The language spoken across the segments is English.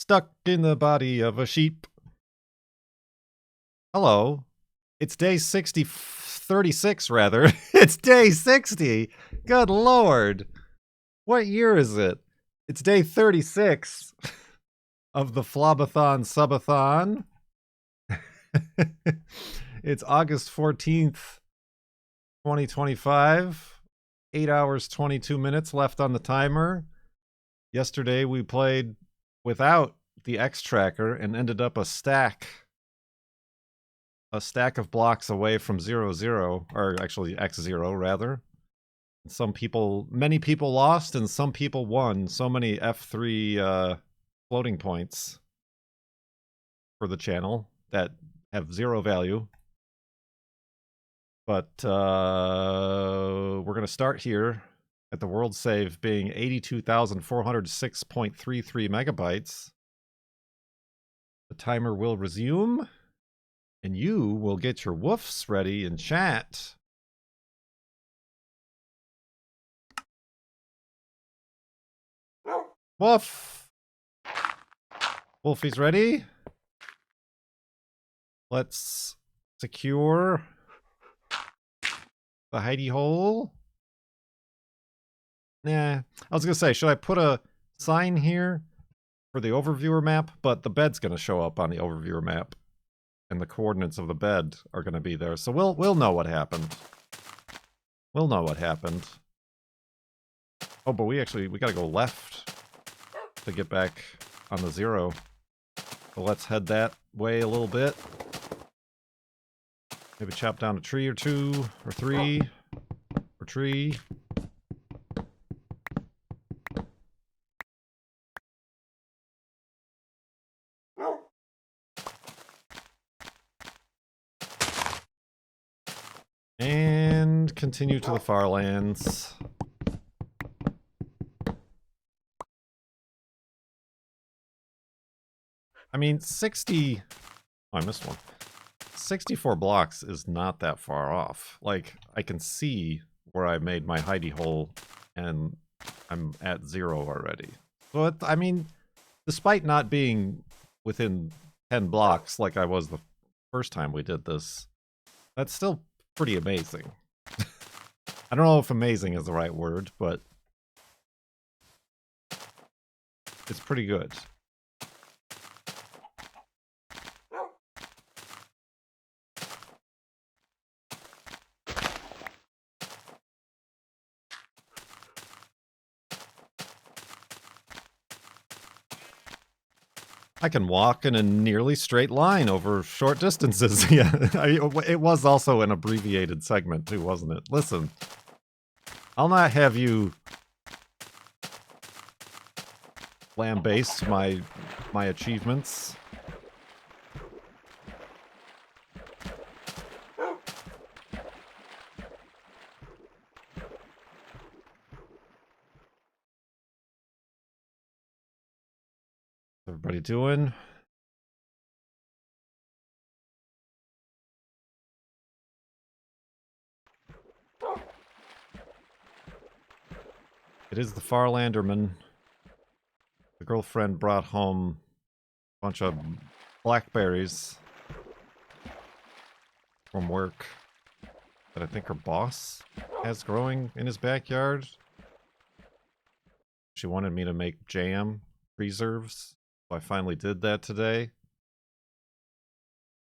stuck in the body of a sheep. Hello. It's day 36 rather. It's day 60. Good Lord. What year is it? It's day 36 of the FLoB-a-Thon Subathon. It's August 14th, 2025. 8 hours, 22 minutes left on the timer. Yesterday we played without the X tracker and ended up a stack of blocks away from 0-0, or actually X0 rather. Many people lost and some people won. So many F3 floating points for the channel that have zero value. But we're going to start here at the world save being 82,406.33 megabytes. The timer will resume, and you will get your woofs ready in chat. Woof! Wolfie's ready. Let's secure the hidey hole. Nah, I was gonna say, should I put a sign here for the overviewer map? But the bed's gonna show up on the overviewer map, and the coordinates of the bed are gonna be there, so we'll know what happened. We'll know what happened. Oh, but we gotta go left to get back on the 0. So let's head that way a little bit. Maybe chop down a tree or 2, or 3, or tree. And continue to the farlands. I mean, 60... Oh, I missed one. 64 blocks is not that far off. Like, I can see where I made my hidey hole, and I'm at 0 already. So, I mean, despite not being within 10 blocks like I was the first time we did this, that's still pretty amazing. I don't know if amazing is the right word, but it's pretty good. I can walk in a nearly straight line over short distances. Yeah, it was also an abbreviated segment too, wasn't it? Listen, I'll not have you lambaste my achievements. Everybody doing? It is the Farlanderman. The girlfriend brought home a bunch of blackberries from work that I think her boss has growing in his backyard. She wanted me to make jam preserves. So I finally did that today.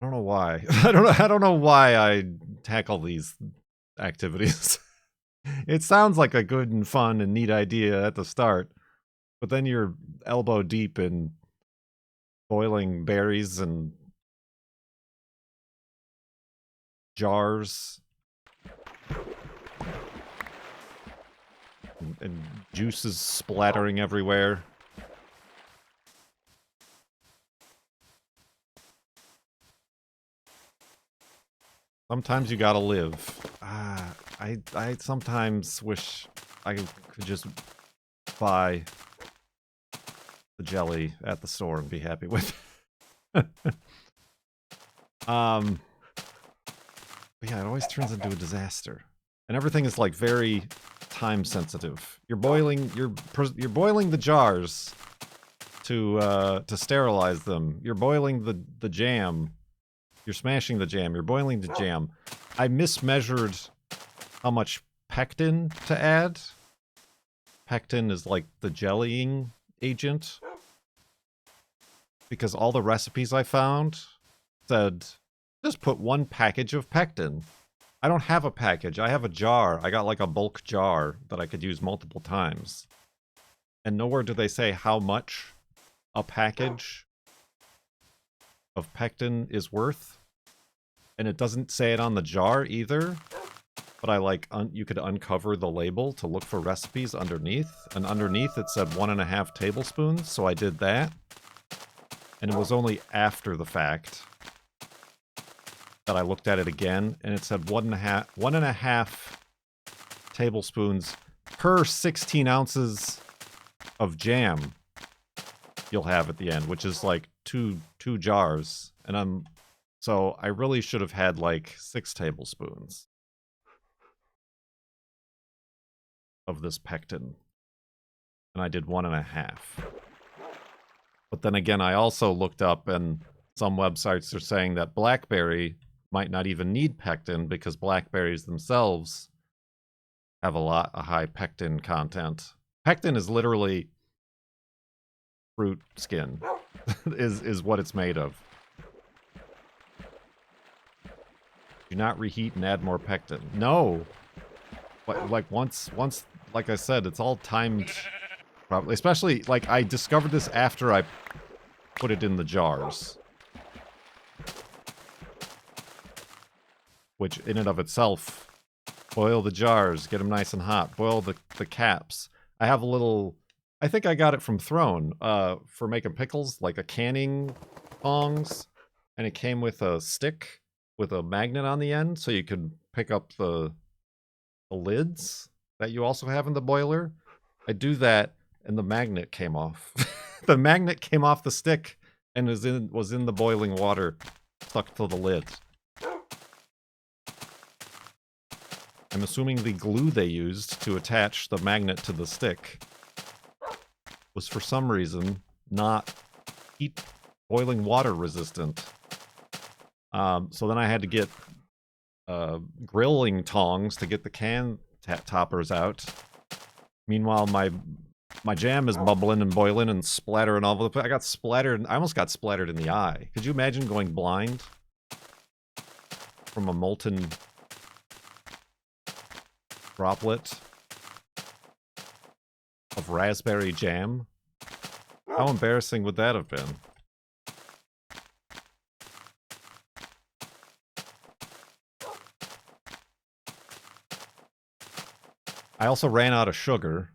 I don't know why. I don't know why I tackle these activities. It sounds like a good and fun and neat idea at the start, but then you're elbow deep in boiling berries and jars and juices splattering everywhere. Sometimes you gotta live. I sometimes wish I could just buy the jelly at the store and be happy with it. But yeah, it always turns into a disaster. And everything is like very time sensitive. You're boiling the jars to sterilize them. You're boiling the jam. You're smashing the jam. You're boiling the jam. I mismeasured how much pectin to add. Pectin is like the jellying agent. Because all the recipes I found said, just put 1 package of pectin. I don't have a package. I have a jar. I got like a bulk jar that I could use multiple times. And nowhere do they say how much a package of pectin is worth. And it doesn't say it on the jar either. But I like, you could uncover the label to look for recipes underneath. And underneath it said 1.5 tablespoons, so I did that. And it was only after the fact that I looked at it again, and it said 1.5 tablespoons per 16 ounces of jam you'll have at the end, which is like two jars. And so I really should have had like 6 tablespoons of this pectin, and I did 1.5. But then again, I also looked up, and some websites are saying that Blackberry might not even need pectin because blackberries themselves have a high pectin content. Pectin is literally fruit skin, is what it's made of. Do not reheat and add more pectin. No, but like once, like I said, it's all timed. Probably, especially, like, I discovered this after I put it in the jars. Which, in and of itself, boil the jars, get them nice and hot. Boil the caps. I have a little, I think I got it from Throne, for making pickles, like a canning tongs. And it came with a stick with a magnet on the end, so you could pick up the lids that you also have in the boiler. I do that, and the magnet came off. The magnet came off the stick and was in the boiling water, stuck to the lid. I'm assuming the glue they used to attach the magnet to the stick was for some reason not heat boiling water resistant. So then I had to get grilling tongs to get the can toppers out. Meanwhile, my jam is bubbling and boiling and splattering all over the place. I got splattered. I almost got splattered in the eye. Could you imagine going blind from a molten droplet of raspberry jam? How embarrassing would that have been? I also ran out of sugar.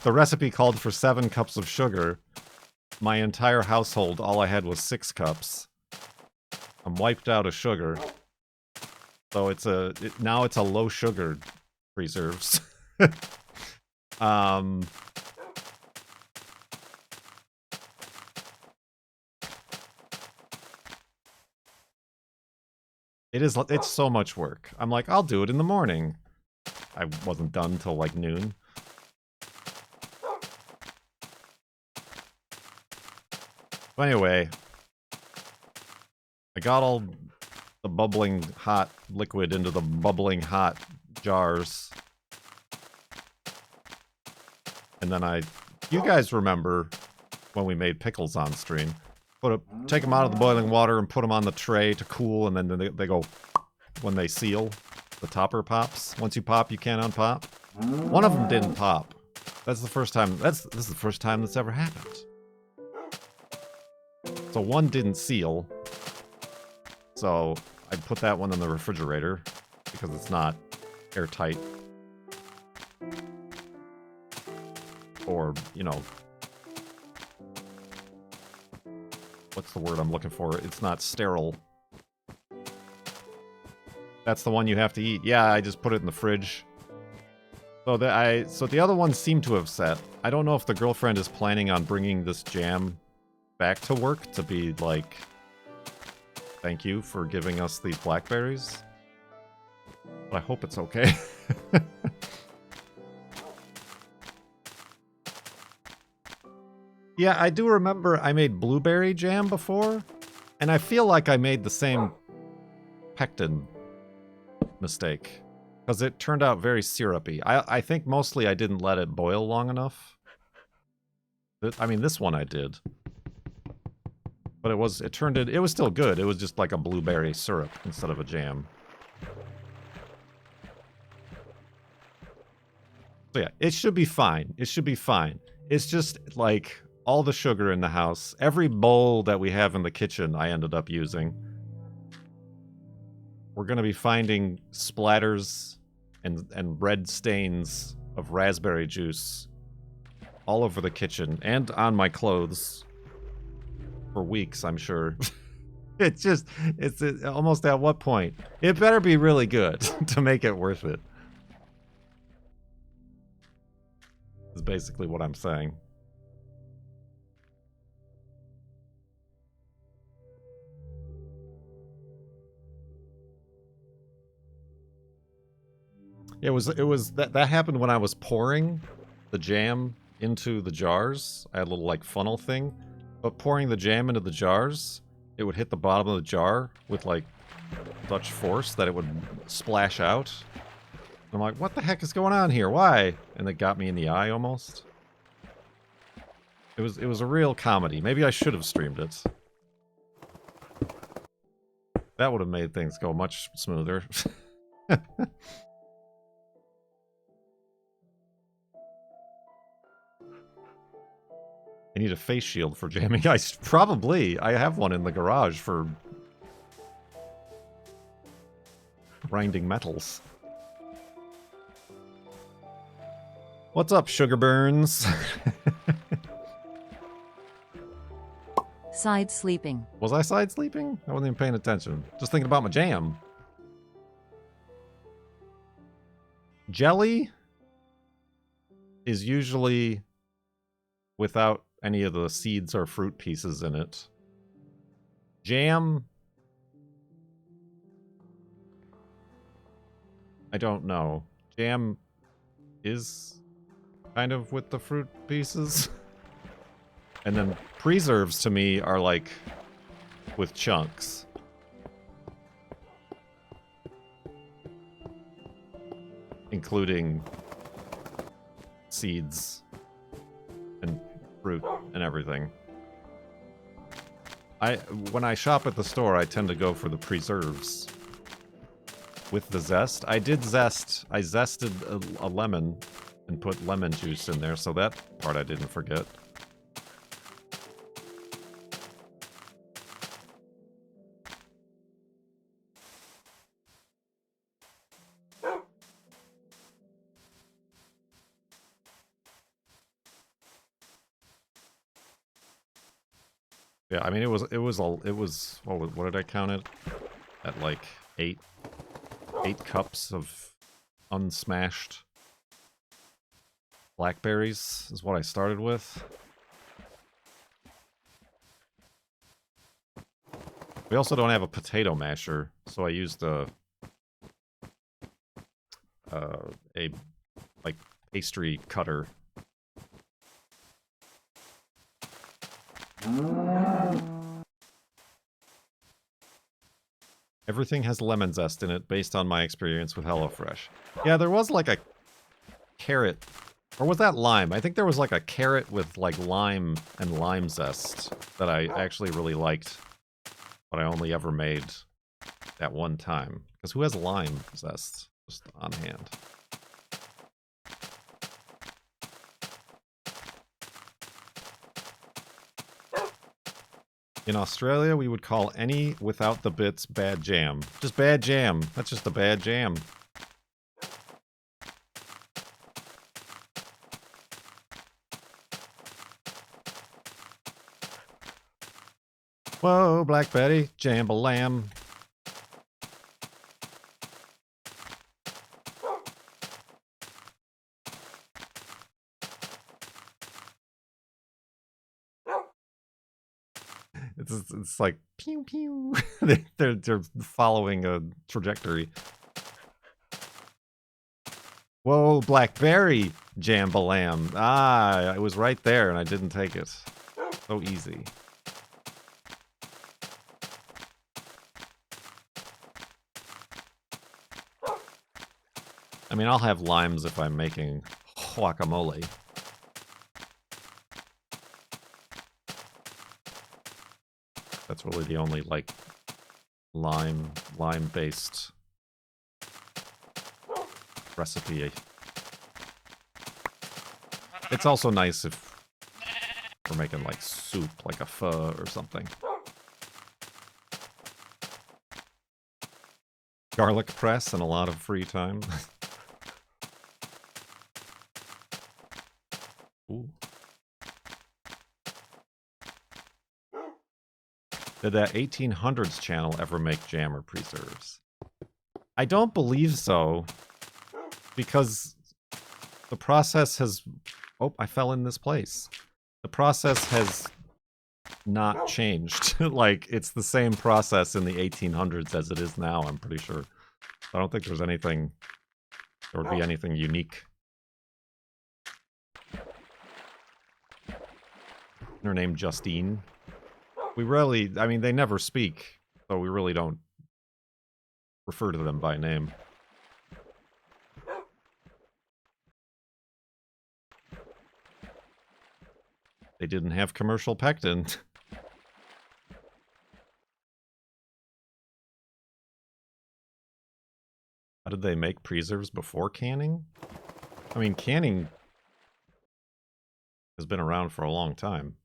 The recipe called for 7 cups of sugar. My entire household, all I had was 6 cups. I'm wiped out of sugar. So now it's a low sugar preserves. It is, it's so much work. I'm like, I'll do it in the morning. I wasn't done till like noon. But anyway, I got all the bubbling hot liquid into the bubbling hot jars. And then you guys remember when we made pickles on stream. Take them out of the boiling water and put them on the tray to cool, and then they go, when they seal, the topper pops. Once you pop, you can't unpop. One of them didn't pop. That's the first time, this is the first time that's ever happened. So one didn't seal. So I put that one in the refrigerator because it's not airtight. Or, you know, what's the word I'm looking for? It's not sterile. That's the one you have to eat. Yeah, I just put it in the fridge. So the other ones seem to have set. I don't know if the girlfriend is planning on bringing this jam back to work to be like, thank you for giving us these blackberries. But I hope it's okay. Yeah, I do remember I made blueberry jam before, and I feel like I made the same pectin mistake, because it turned out very syrupy. I think mostly I didn't let it boil long enough. I mean, this one I did. But it was still good. It was just like a blueberry syrup instead of a jam. So yeah, it should be fine. It should be fine. It's just like all the sugar in the house. Every bowl that we have in the kitchen I ended up using. We're going to be finding splatters and red stains of raspberry juice all over the kitchen and on my clothes for weeks, I'm sure. It's almost at what point? It better be really good to make it worth it. Is basically what I'm saying. It was that happened when I was pouring the jam into the jars. I had a little like funnel thing, but pouring the jam into the jars, it would hit the bottom of the jar with like such force that it would splash out. I'm like, what the heck is going on here? Why? And it got me in the eye almost. It was a real comedy. Maybe I should have streamed it. That would have made things go much smoother. I need a face shield for jamming ice. Probably. I have one in the garage for grinding metals. What's up, Sugar Burns? Side sleeping. Was I side sleeping? I wasn't even paying attention. Just thinking about my jam. Jelly is usually without any of the seeds or fruit pieces in it. Jam, I don't know. Jam is kind of with the fruit pieces. And then preserves to me are like with chunks. Including seeds and fruit and everything. When I shop at the store, I tend to go for the preserves with the zest. I zested a lemon and put lemon juice in there, so that part I didn't forget. Yeah, I mean, it was what did I count it? At like eight cups of unsmashed blackberries is what I started with. We also don't have a potato masher, so I used a like pastry cutter. Everything has lemon zest in it, based on my experience with HelloFresh. Yeah, there was like a carrot, or was that lime? I think there was like a carrot with like lime and lime zest that I actually really liked, but I only ever made at one time. Because who has lime zest just on hand? In Australia, we would call any without the bits bad jam. Just bad jam. That's just a bad jam. Whoa, Black Betty, jambalam. It's like pew pew. they're following a trajectory. Whoa, Blackberry Jambalam. Ah, it was right there and I didn't take it. So easy. I mean, I'll have limes if I'm making guacamole. That's really the only, like, lime-based recipe. It's also nice if we're making, like, soup, like a pho or something. Garlic press and a lot of free time. Ooh. Did that 1800s channel ever make jam or preserves? I don't believe so, because the process has... Oh, I fell in this place. The process has not changed. Like, it's the same process in the 1800s as it is now, I'm pretty sure. I don't think there's anything... There would be anything unique. Her name Justine. We really... I mean, they never speak, so we really don't refer to them by name. They didn't have commercial pectin. How did they make preserves before canning? I mean, canning has been around for a long time.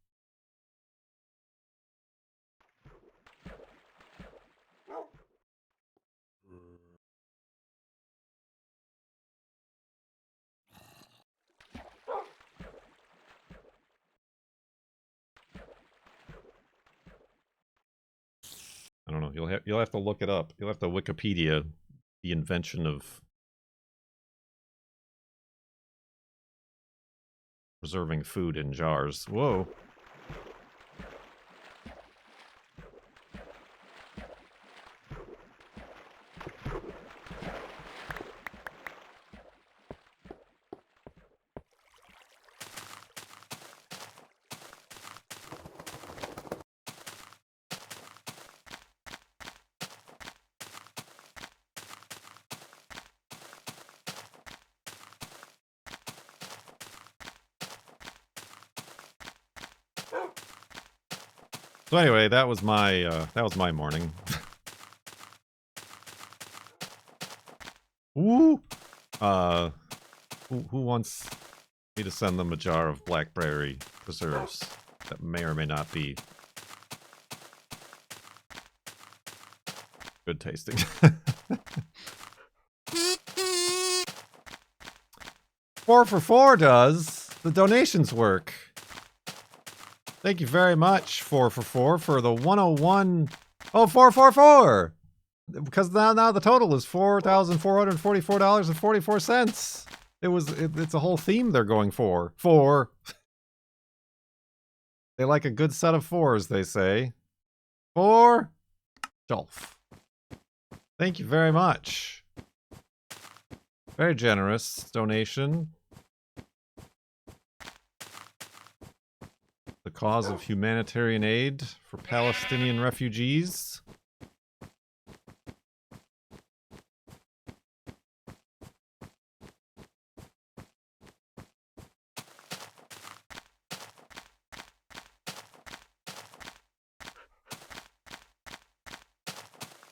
I don't know. You'll have to look it up. You'll have to Wikipedia the invention of preserving food in jars. Whoa. So anyway, that was my morning. Ooh. Who wants me to send them a jar of blackberry preserves that may or may not be good tasting? 4 for 4 does. The donations work. Thank you very much, 4 for 4, for the 101... Oh, 444! Because now the total is $4,444.44. It's a whole theme they're going for. 4. They like a good set of 4s, they say. 4. Dolph. Thank you very much. Very generous donation. The cause of humanitarian aid for Palestinian refugees.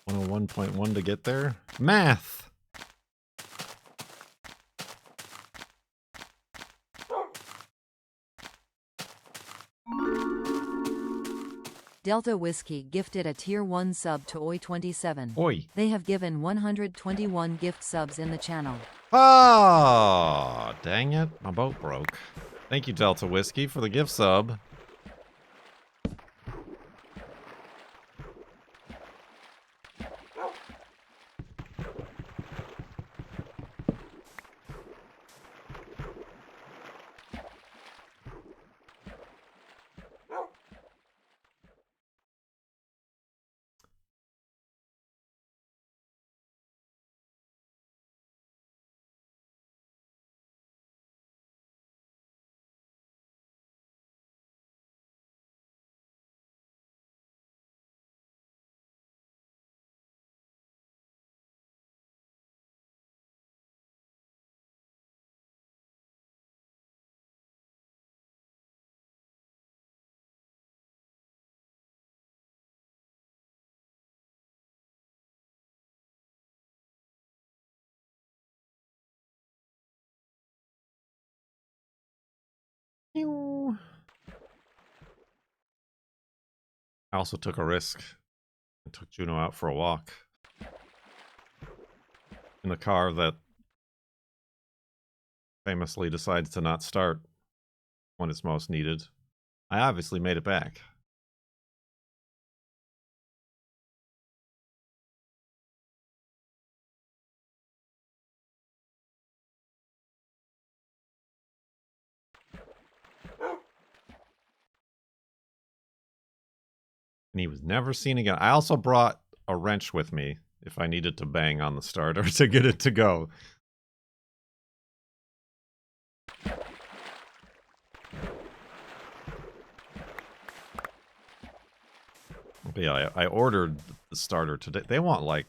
.1 to get there. Math. Delta Whiskey gifted a Tier 1 sub to Oi27. Oi. They have given 121 gift subs in the channel. Ah, dang it. My boat broke. Thank you, Delta Whiskey, for the gift sub. Pew. I also took a risk and took Juno out for a walk in a car that famously decides to not start when it's most needed. I obviously made it back. And he was never seen again. I also brought a wrench with me if I needed to bang on the starter to get it to go. But yeah, I ordered the starter today. They want like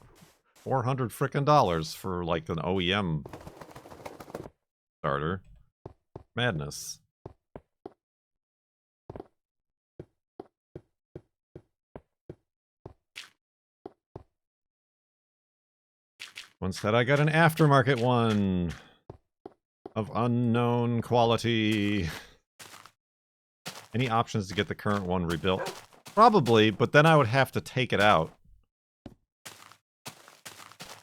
$400 frickin' for like an OEM starter. Madness. Instead, I got an aftermarket one of unknown quality. Any options to get the current one rebuilt? Probably, but then I would have to take it out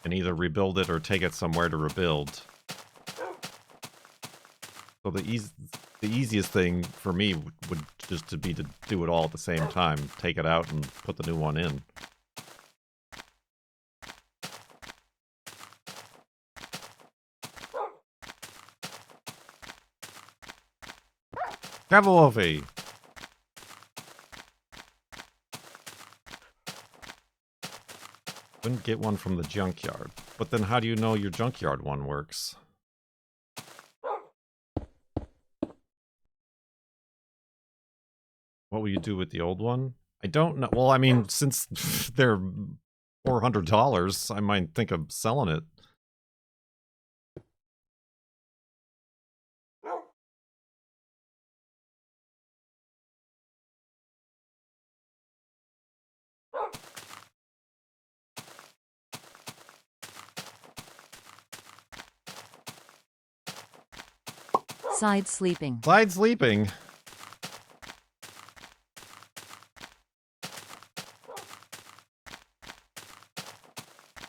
and either rebuild it or take it somewhere to rebuild. So the easiest thing for me would just to be to do it all at the same time. Take it out and put the new one in. Cavolovi! Couldn't get one from the junkyard. But then how do you know your junkyard one works? What will you do with the old one? I don't know. Well, I mean, since they're $400, I might think of selling it. Side sleeping. Side sleeping.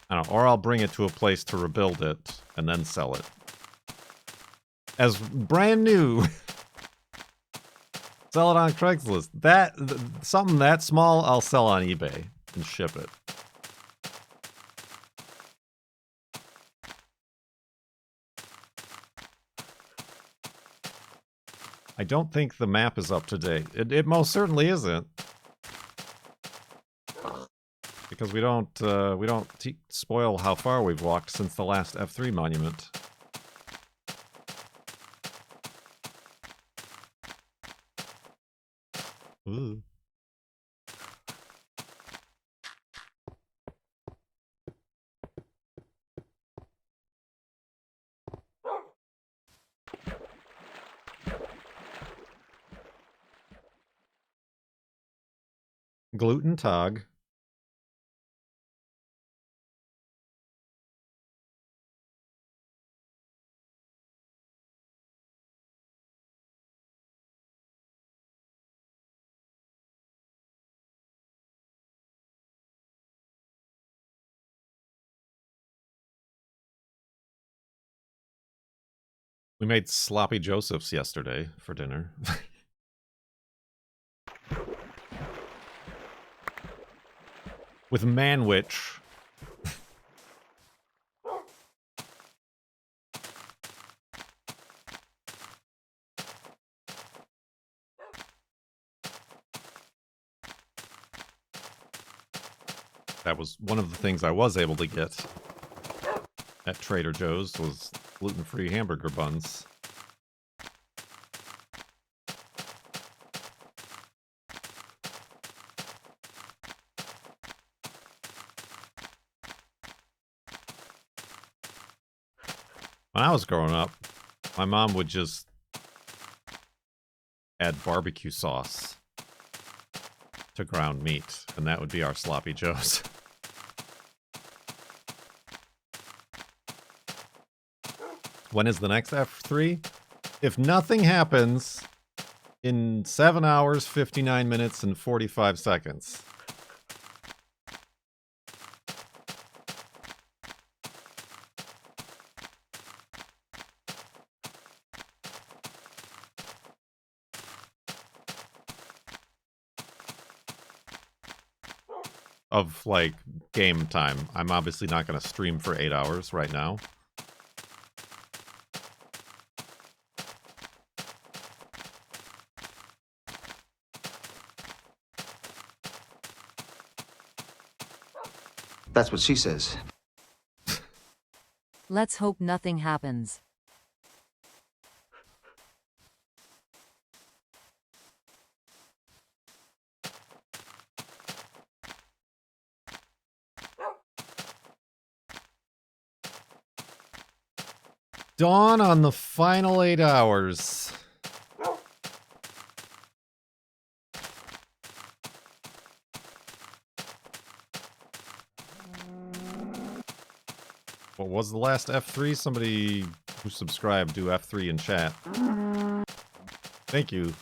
I don't know, or I'll bring it to a place to rebuild it and then sell it. As brand new. Sell it on Craigslist. Something that small, I'll sell on eBay and ship it. I don't think the map is up to date. It most certainly isn't. Because we don't spoil how far we've walked since the last F3 monument. Ooh. Gluten Tog. We made sloppy Josephs yesterday for dinner. With Manwich. That was one of the things I was able to get at Trader Joe's was gluten-free hamburger buns. When I was growing up, my mom would just add barbecue sauce to ground meat, and that would be our sloppy joes. When is the next F3? If nothing happens, in 7 hours, 59 minutes, and 45 seconds. Of, like, game time. I'm obviously not going to stream for 8 hours right now. That's what she says. Let's hope nothing happens. Dawn on the final 8 hours. What was the last F3? Somebody who subscribed do F3 in chat. Thank you.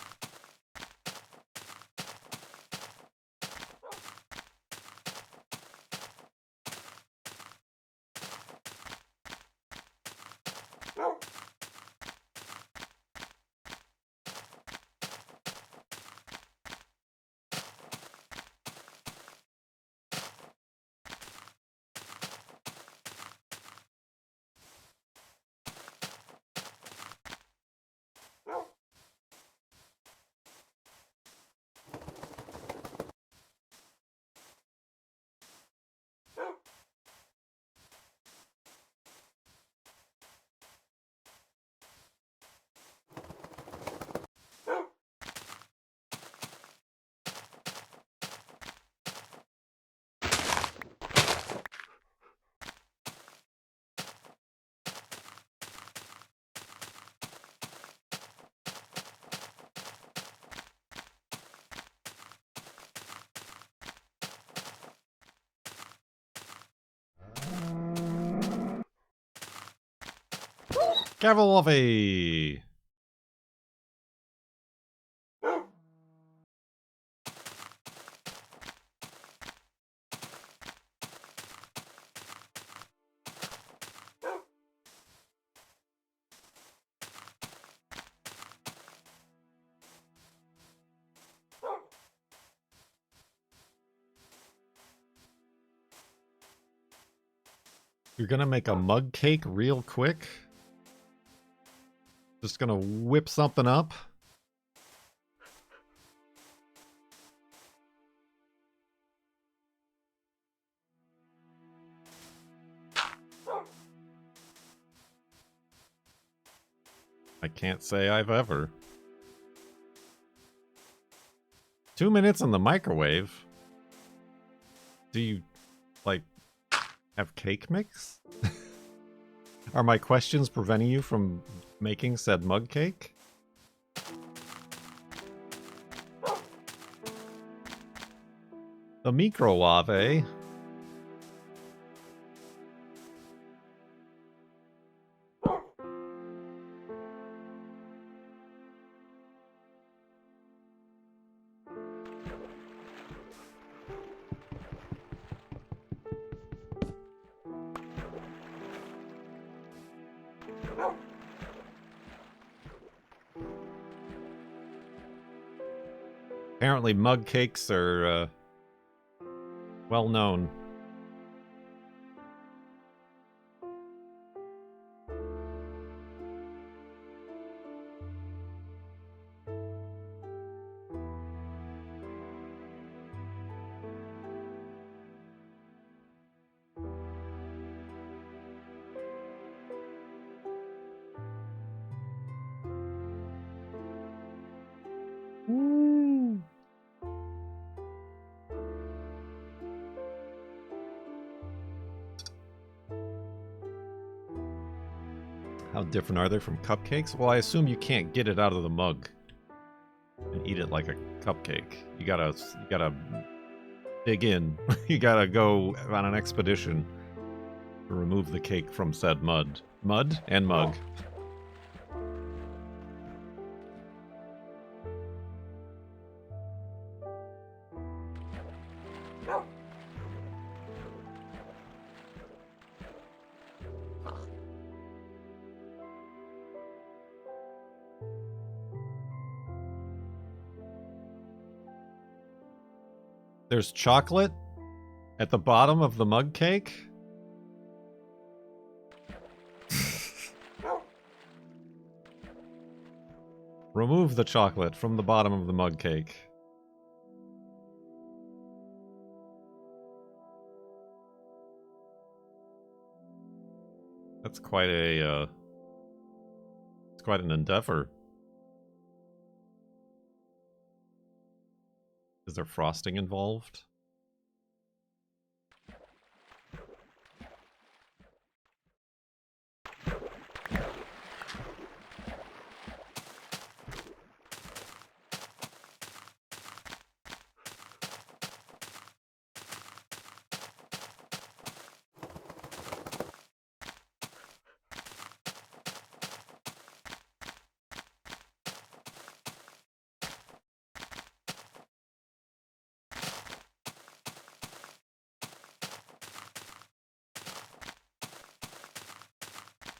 Cavalry. You're gonna make a mug cake real quick? Just gonna whip something up? I can't say I've ever. 2 minutes in the microwave? Do you, like, have cake mix? Are my questions preventing you from making said mug cake? The microwave. Apparently mug cakes are well known. How different are they from cupcakes? Well, I assume you can't get it out of the mug and eat it like a cupcake. You gotta dig in. You gotta go on an expedition to remove the cake from said mud and mug. There's chocolate at the bottom of the mug cake? Remove the chocolate from the bottom of the mug cake. That's quite a, it's quite an endeavor. Is there frosting involved?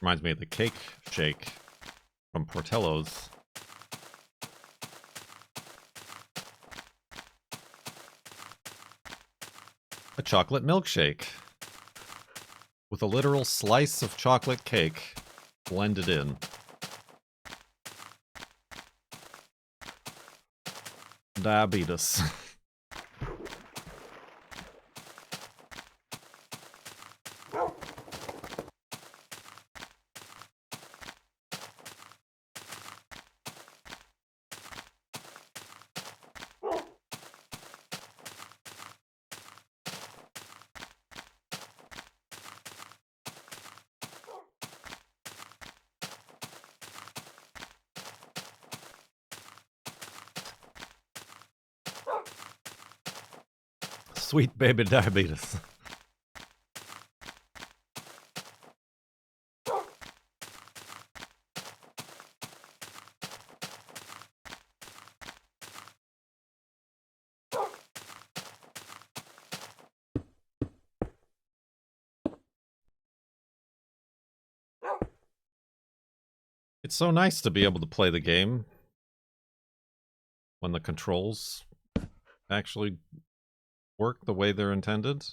Reminds me of the cake shake from Portillo's. A chocolate milkshake with a literal slice of chocolate cake blended in. Diabetes. Sweet baby diabetes. It's so nice to be able to play the game when the controls actually work the way they're intended.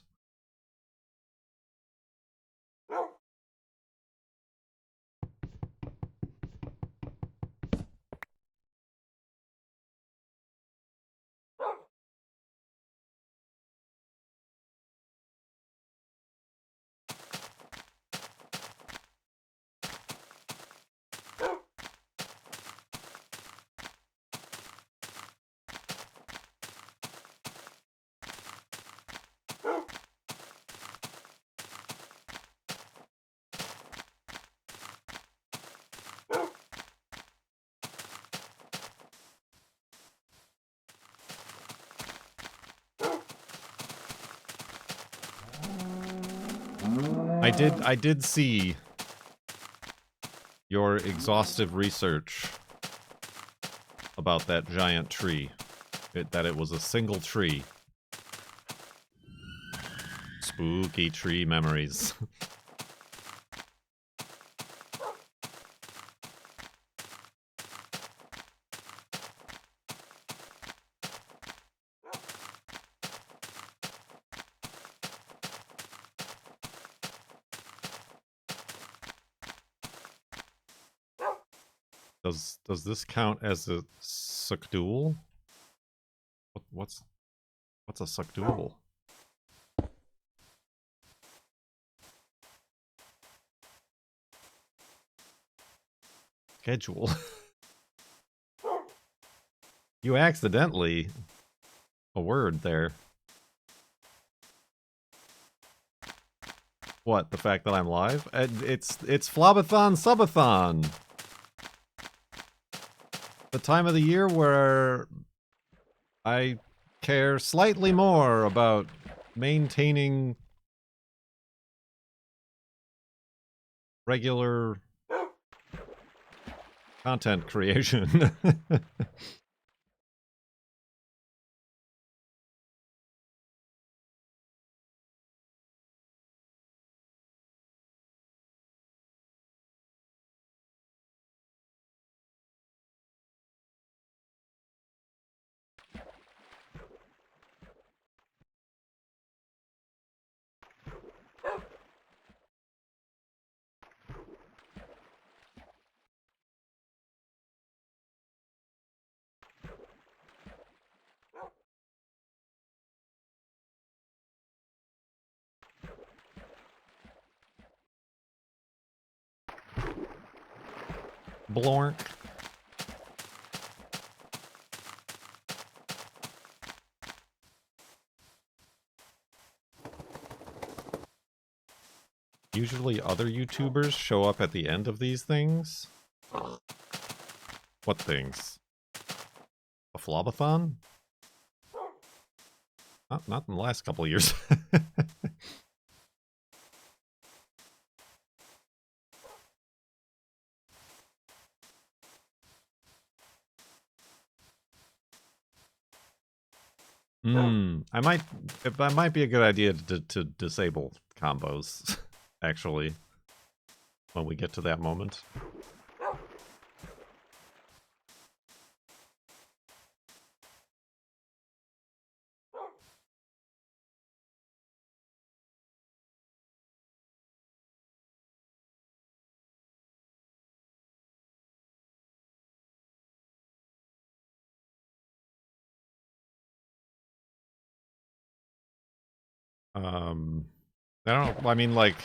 I did see your exhaustive research about that giant tree. That it was a single tree. Spooky tree memories. Does this count as a suckduel? What's a suckduel? Schedule. You accidentally a word there. What, the fact that I'm live? It's FLoB-a-Thon Subathon. The time of the year where I care slightly more about maintaining regular content creation. Blork. Usually other YouTubers show up at the end of these things. What things? A FLoB-a-Thon? Not in the last couple of years. That might be a good idea to disable combos, actually, when we get to that moment. I don't know, I mean, like,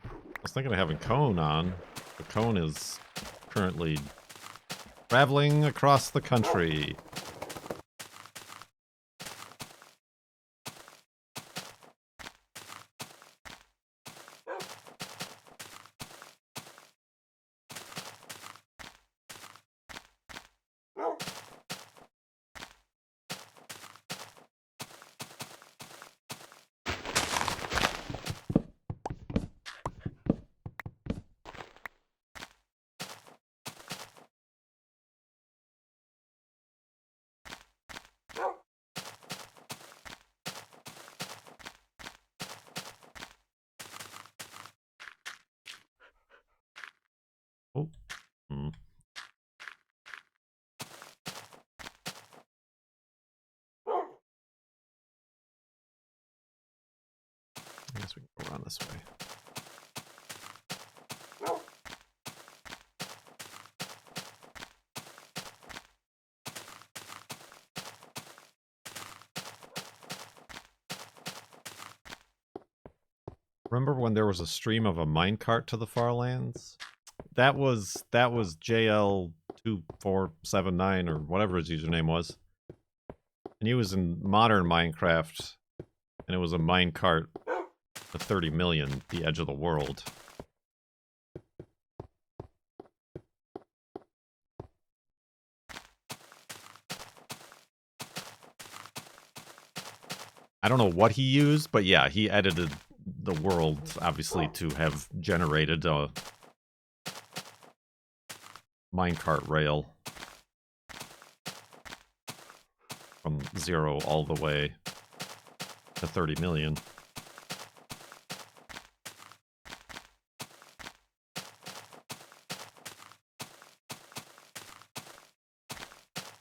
I was thinking of having Cone on, but Cone is currently traveling across the country. Oh. I guess we can go around this way. Remember when there was a stream of a minecart to the farlands? That was JL2479 or whatever his username was. And he was in modern Minecraft, and it was a minecart to 30 million, the edge of the world. I don't know what he used, but yeah, he edited the world, obviously, to have generated a minecart rail from 0 all the way to 30 million.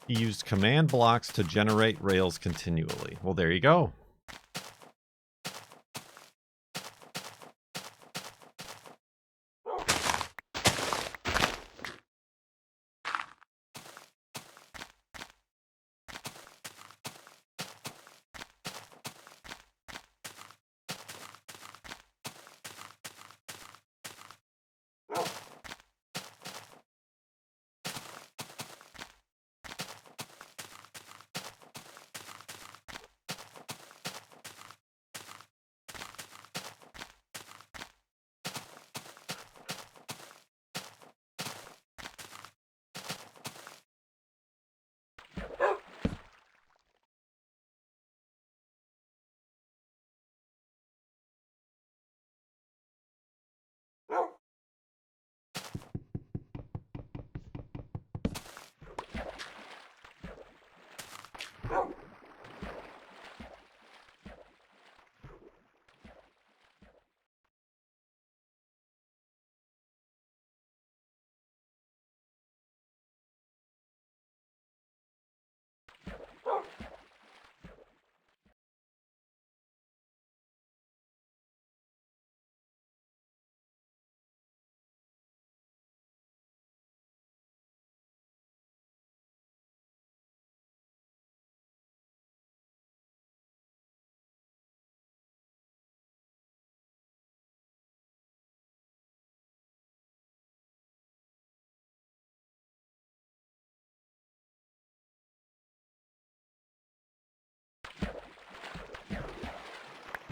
He used command blocks to generate rails continually. Well, there you go.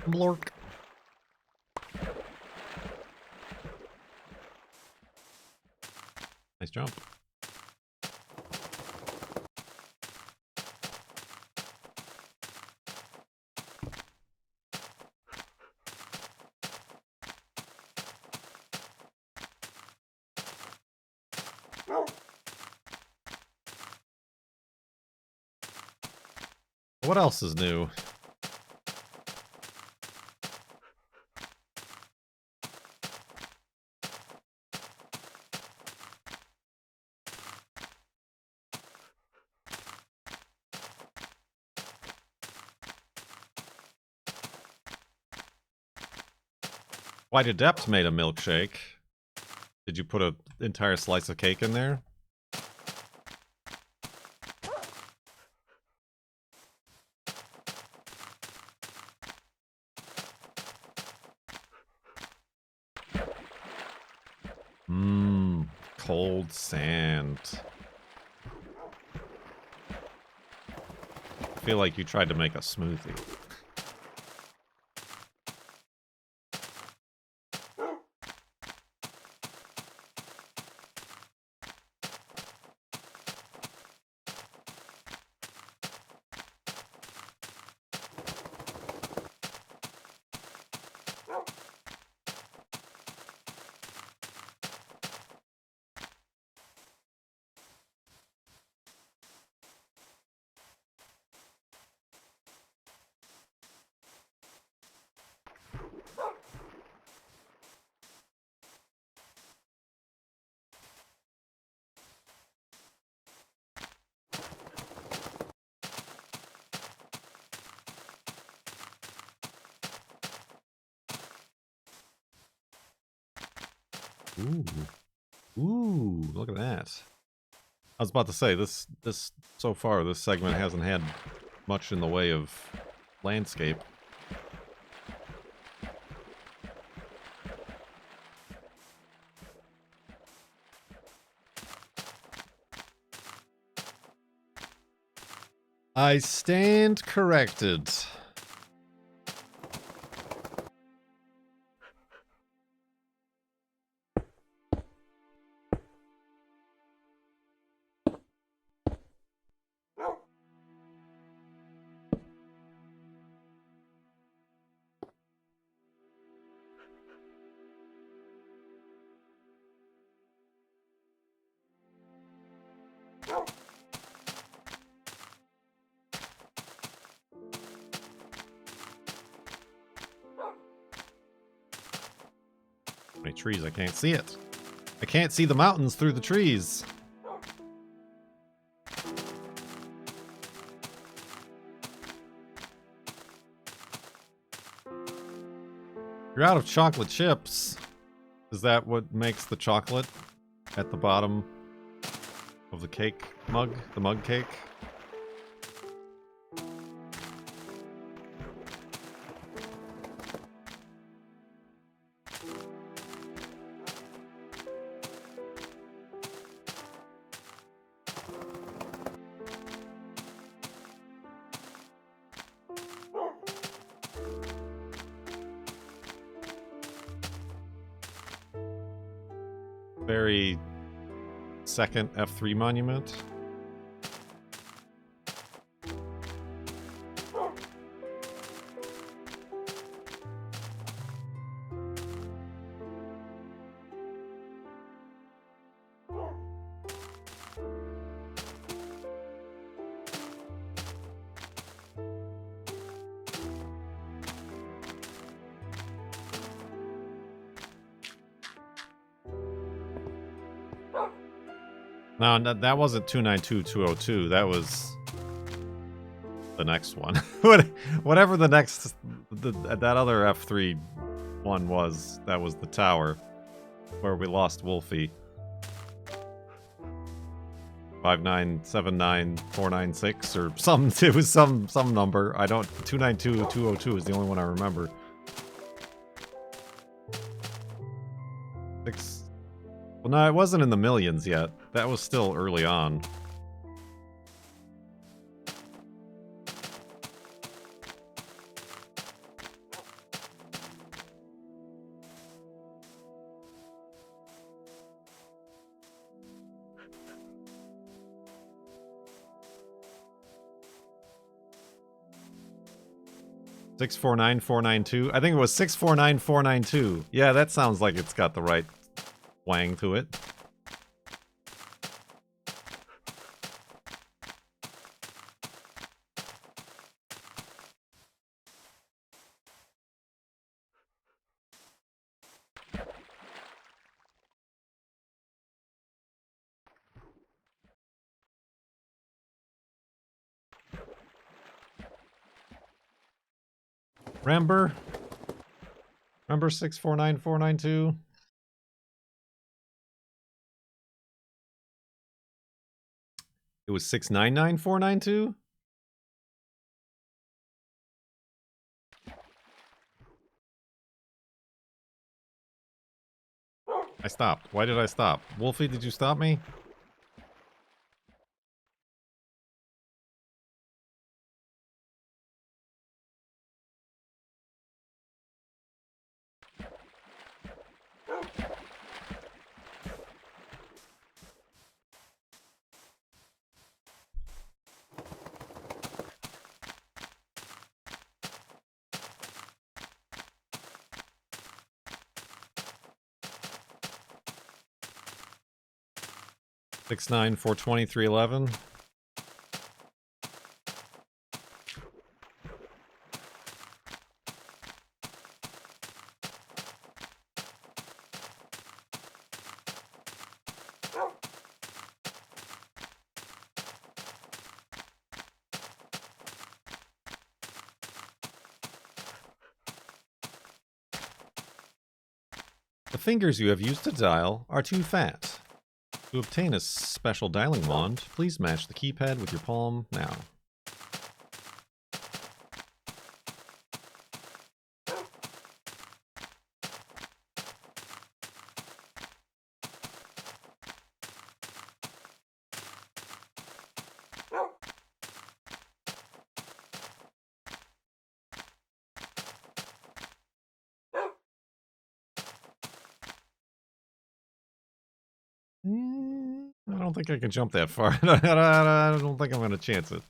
Blork. Nice jump. What else is new? White Adept made a milkshake. Did you put an entire slice of cake in there? Mmm, cold sand. I feel like you tried to make a smoothie. Ooh. Ooh, look at that. I was about to say, this so far, this segment hasn't had much in the way of landscape. I stand corrected. Many trees, I can't see it. I can't see the mountains through the trees. You're out of chocolate chips. Is that what makes the chocolate at the bottom of the cake mug? The mug cake? Very second F3 monument. No, that wasn't 292-202. That was the next one. Whatever the next, that other F3 one was, that was the tower where we lost Wolfie. 5979496 or some. It was some number. I don't. 292-202 is the only one I remember. 6. Well, no, it wasn't in the millions yet. That was still early on. 649492. I think it was 649492. Yeah, that sounds like it's got the right twang to it. Remember 649492? It was 699492? I stopped. Why did I stop? Wolfie, did you stop me? Six nine four 2311. The fingers you have used to dial are too fat. To obtain a special dialing wand, please match the keypad with your palm now. I don't think I can jump that far. I don't think I'm going to chance it.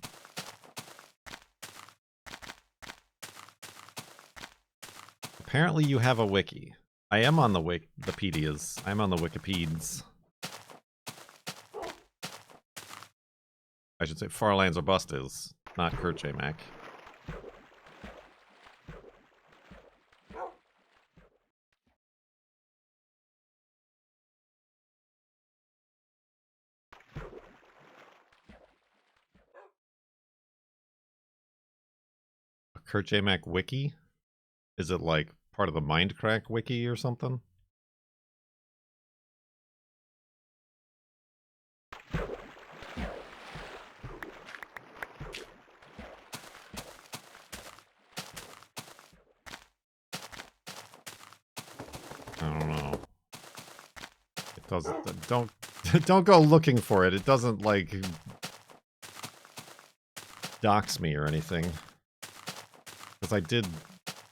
Apparently you have a wiki. I am on the Wikipedias. I'm on the Wikipedias. I should say Farlands or Bust is, not Kurt J. Mac. A Kurt J. Mac wiki? Is it like part of the Mindcrack wiki or something? I don't know. It doesn't. Don't go looking for it. It doesn't like dox me or anything. Because I did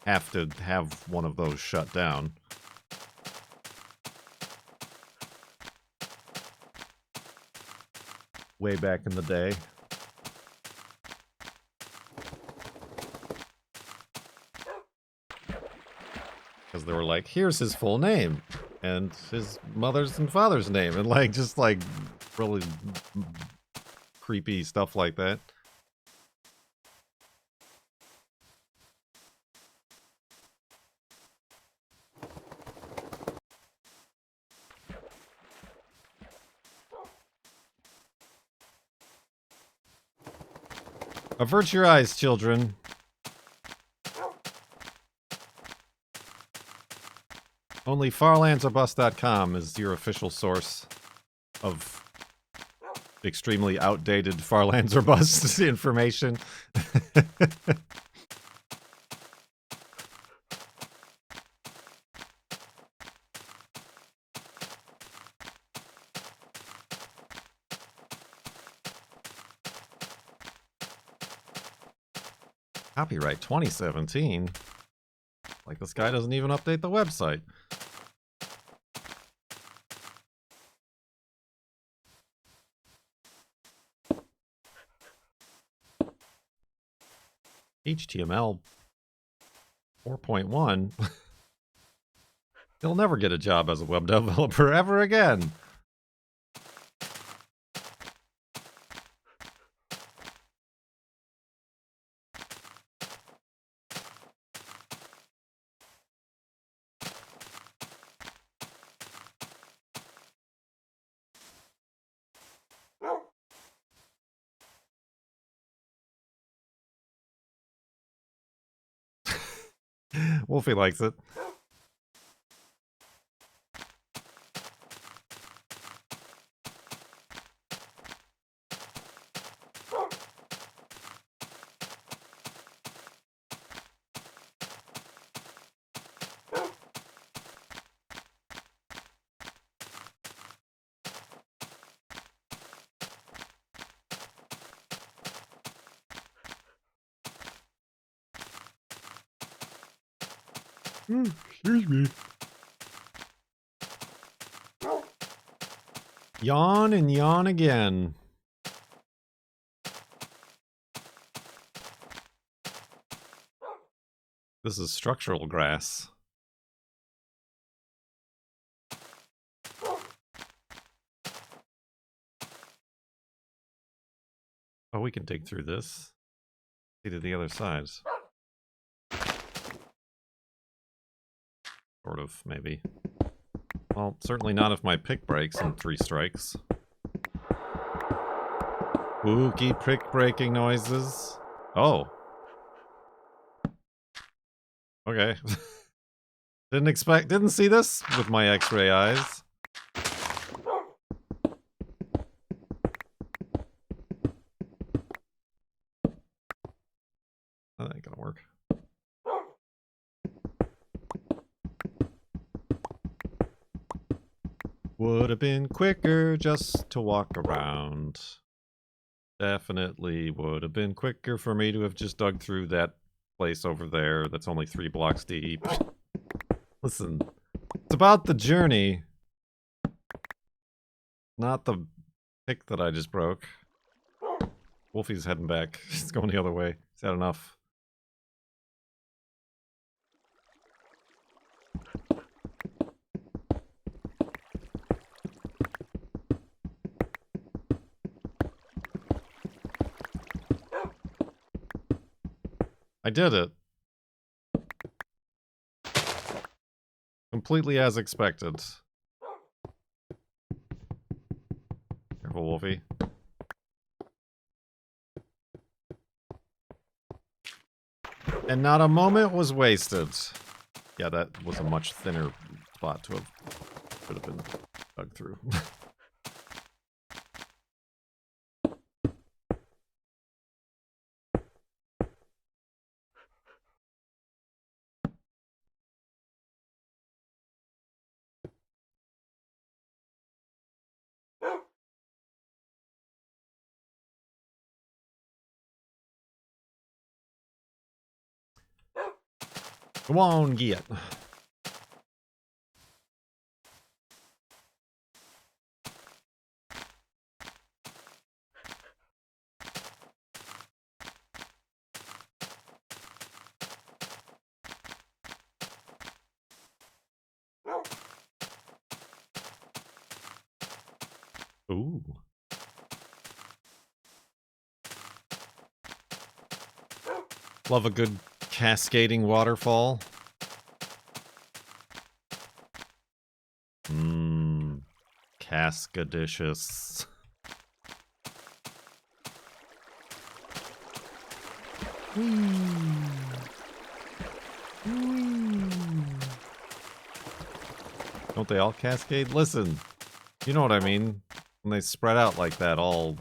have to have one of those shut down. Way back in the day. Because they were like, here's his full name. And his mother's and father's name. And like, just like, really creepy stuff like that. Avert your eyes, children. Only farlandsorbust.com is your official source of extremely outdated Farlands or Bust information. Copyright 2017? Like this guy doesn't even update the website. HTML 4.1? He'll never get a job as a web developer ever again. Wolfie likes it. Excuse me. Yawn and yawn again. This is structural grass. Oh, we can dig through this. See to the other side. Sort of, maybe. Well, certainly not if my pick breaks in 3 strikes. Spooky pick breaking noises. Oh. Okay. Didn't see this with my X-ray eyes. That ain't gonna work. Would have been quicker just to walk around. Definitely would have been quicker for me to have just dug through that place over there that's only 3 blocks deep. Listen, it's about the journey, not the pick that I just broke. Wolfie's heading back. He's going the other way. He's had enough. I did it. Completely as expected. Careful, Wolfie. And not a moment was wasted. Yeah, that was a much thinner spot to have could have been dug through. Come on, get. Ooh. Love a good cascading waterfall. Mmm. Cascadicious. Don't they all cascade? Listen, you know what I mean. When they spread out like that, all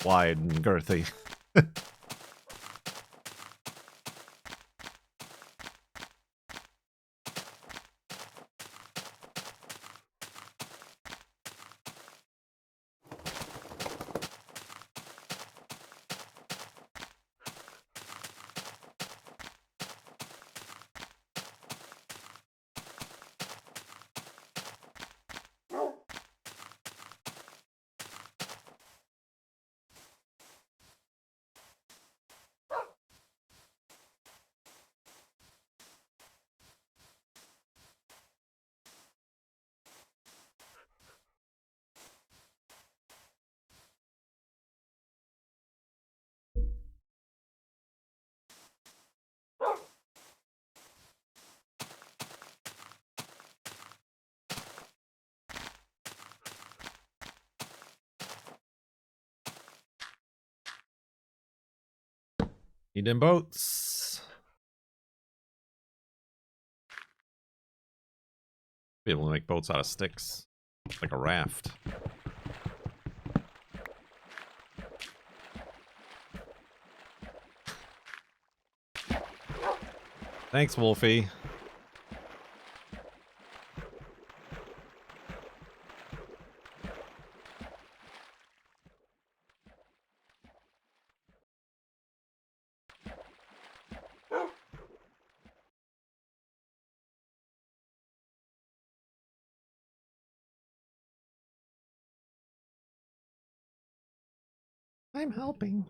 wide and girthy. Need them boats. Be able to make boats out of sticks. Like a raft. Thanks, Wolfie. I'm helping.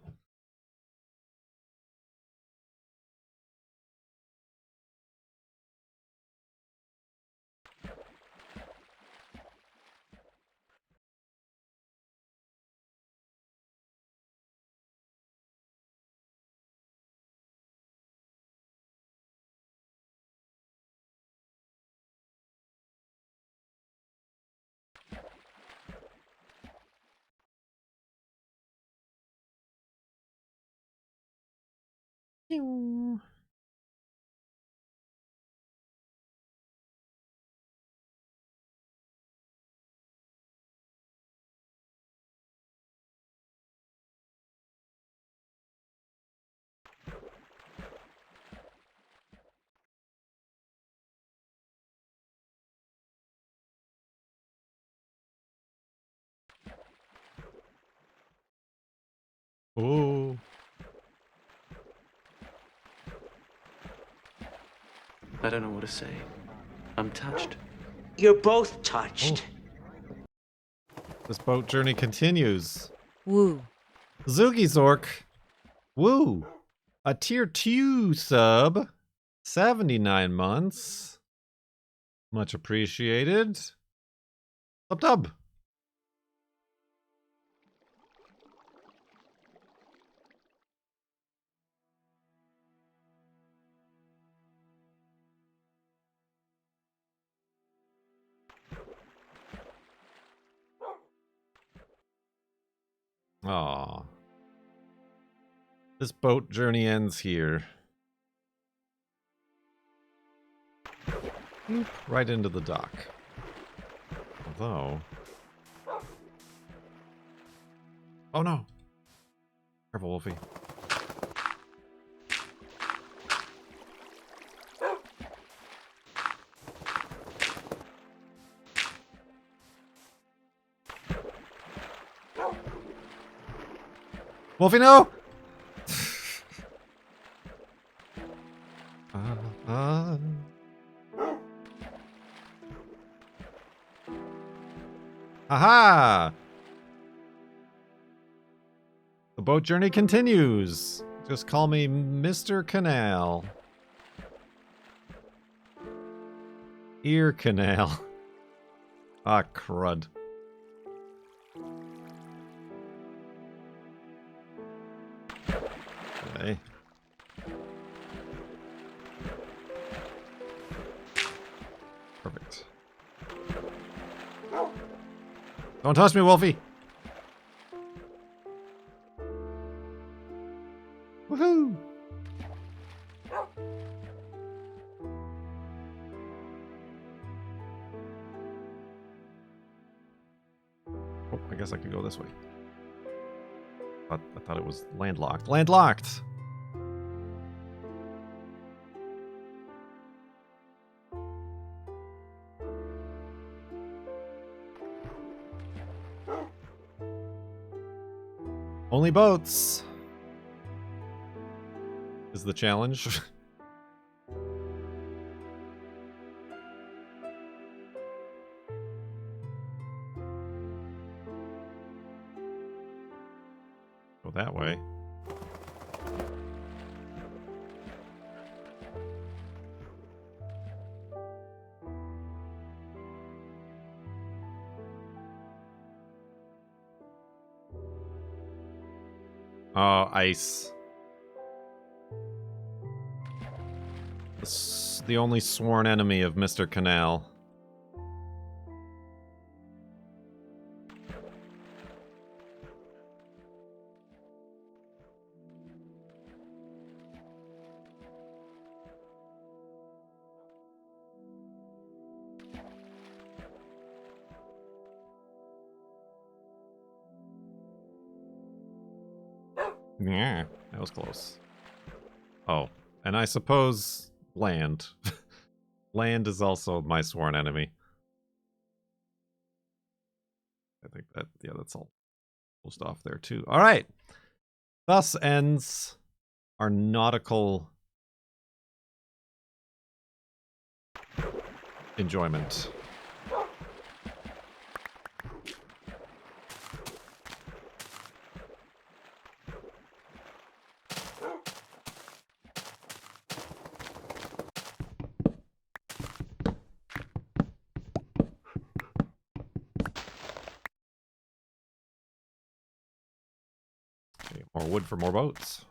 Pew. Oh. I don't know what to say. I'm touched. You're both touched. Oh. This boat journey continues. Woo. Zoogie Zork. Woo. A tier 2 sub. 79 months. Much appreciated. Tub. Aw. This boat journey ends here. Oop, right into the dock. Although... Oh no! Careful, Wolfie. Wolfie, no! Aha! The boat journey continues. Just call me Mr. Canal. Ear Canal. Ah, crud. Okay. Perfect. Don't touch me, Wolfie! Woohoo! Oh, I guess I could go this way. I thought it was landlocked. Landlocked! Only boats is the challenge. Go that way. Oh, ice. The only sworn enemy of Mr. Canal. Yeah, that was close. Oh, and I suppose land. Land is also my sworn enemy. I think that, yeah, that's all closed off there too. All right. Thus ends our nautical enjoyment. Okay, more wood for more boats.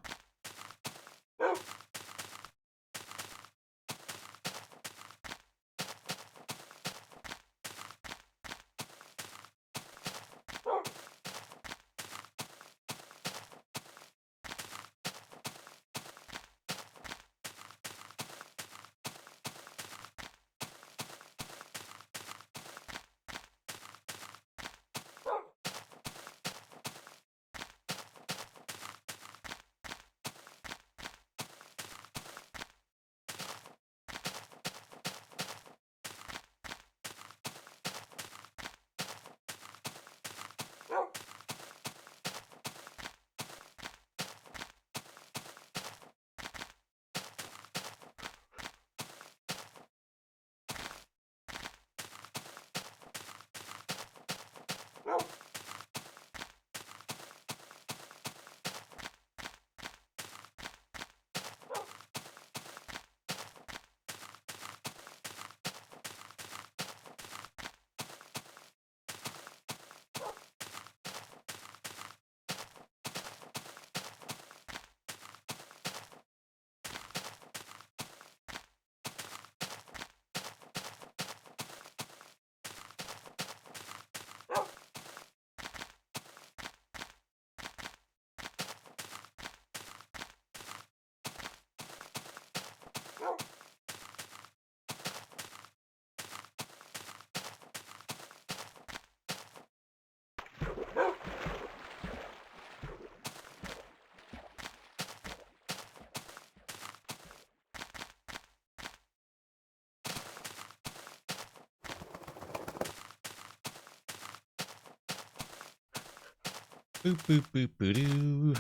Boop, boop, boop, boo doo.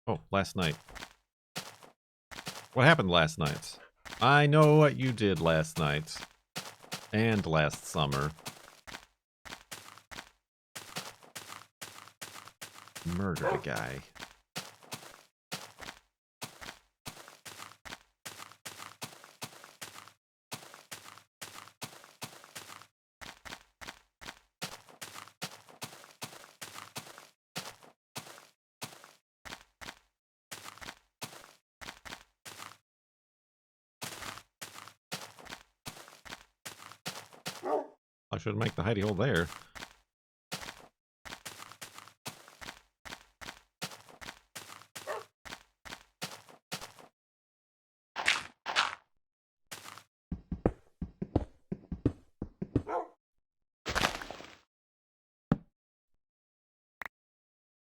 Oh, last night. What happened last night? I know what you did last night. And last summer. Murdered a guy. I should make the hidey hole there.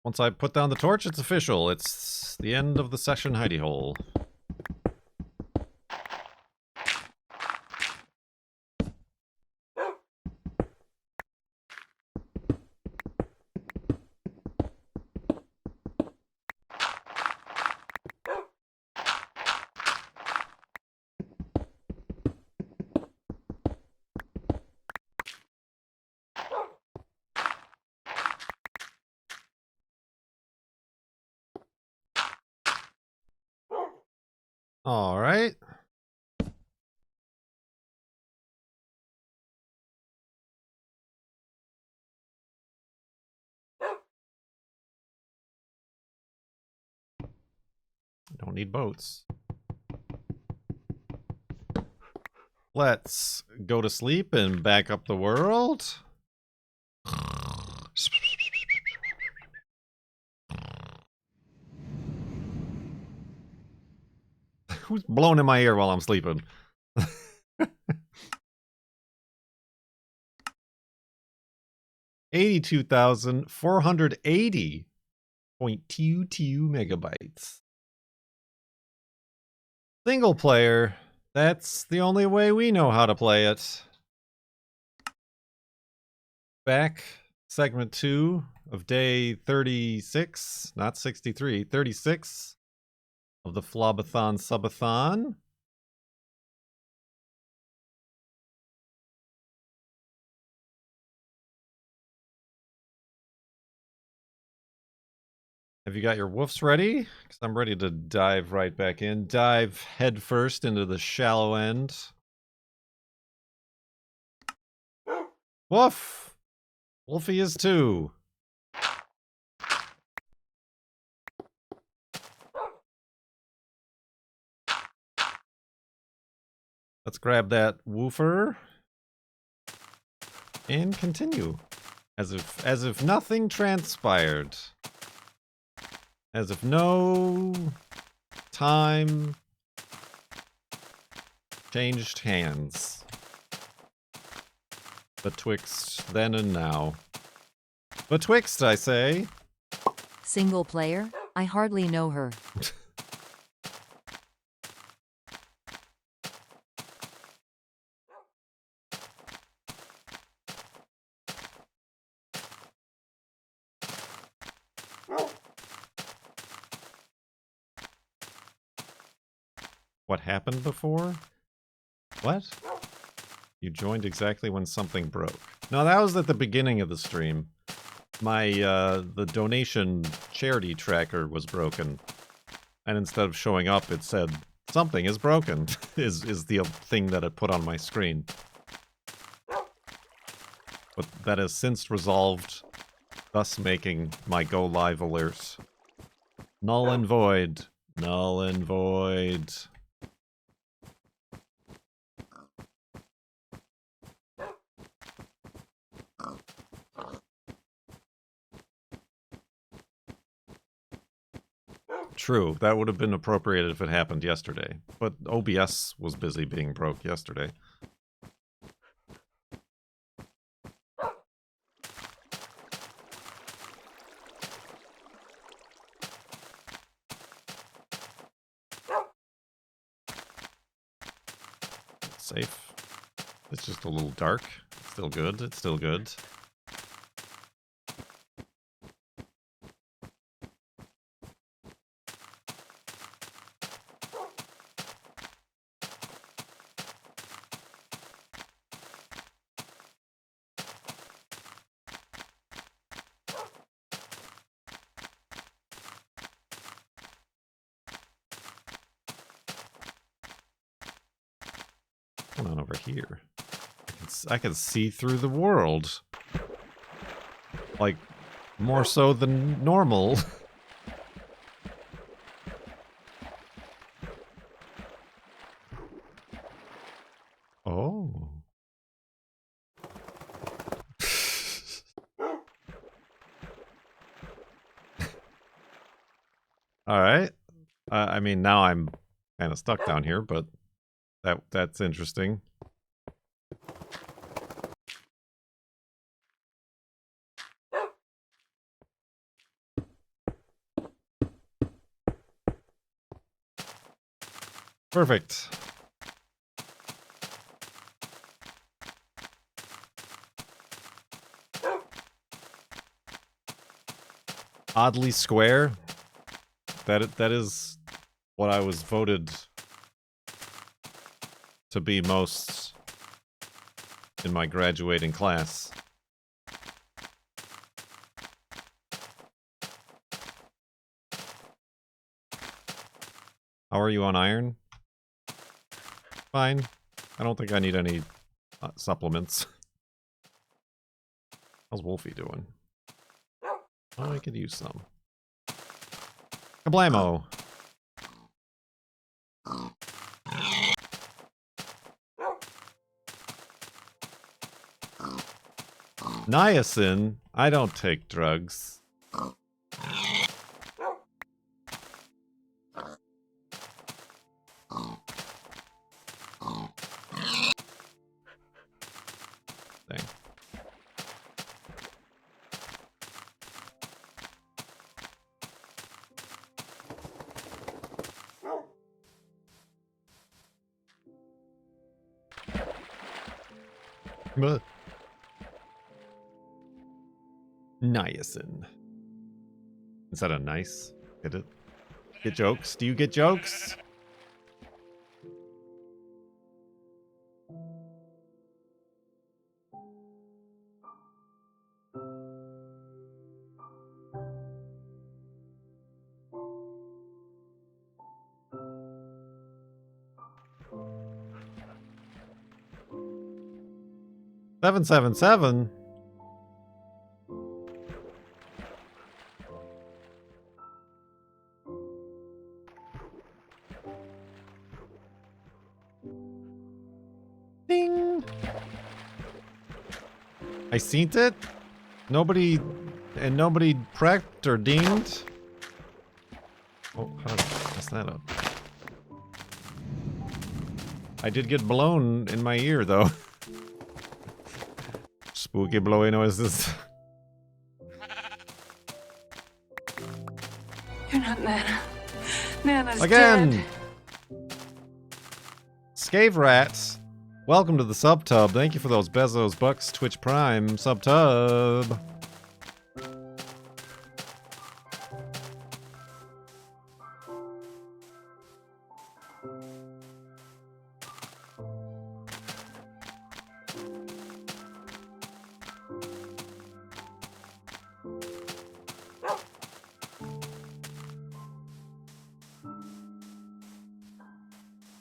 Once I put down the torch, it's official. It's the end of the session hidey hole. All right. Don't need boats. Let's go to sleep and back up the world. Who's blowing in my ear while I'm sleeping? 82,480. 0.22 megabytes. Single player. That's the only way we know how to play it. Back, segment 2 of day 36, not 63, 36 of the FLoB-a-Thon Subathon. Have you got your woofs ready? Because I'm ready to dive right back in. Dive head first into the shallow end. Woof! Wolfie is too. Let's grab that woofer and continue. As if nothing transpired. As if no time changed hands betwixt then and now. Betwixt, I say. Single player? I hardly know her. What happened before? What? You joined exactly when something broke. No, that was at the beginning of the stream. My, the donation charity tracker was broken. And instead of showing up, it said, something is broken, is the thing that it put on my screen. But that has since resolved, thus making my go live alert null and void. Null and void. True, that would have been appropriate if it happened yesterday. But OBS was busy being broke yesterday. Safe. It's just a little dark. Still good, it's still good. What's going on over here? I can see through the world. Like, more so than normal. Oh. Alright. I mean, now I'm kind of stuck down here, but that's interesting. Perfect. Oddly square. That is what I was voted to be most in my graduating class. How are you on iron? Fine. I don't think I need any supplements. How's Wolfie doing? Oh, I could use some. Kablamo! Niacin? I don't take drugs. Dang. But niacin. Is that a nice? Get it? Get jokes? Do you get jokes? $777. Ding. I seen it. Nobody prepped or dinged. Oh, how did I mess that up? I did get blown in my ear though. Spooky blowy noises. You're not Nana. Nana's Again! dead. Scave Rats, welcome to the subtub. Thank you for those Bezos bucks, Twitch Prime subtub.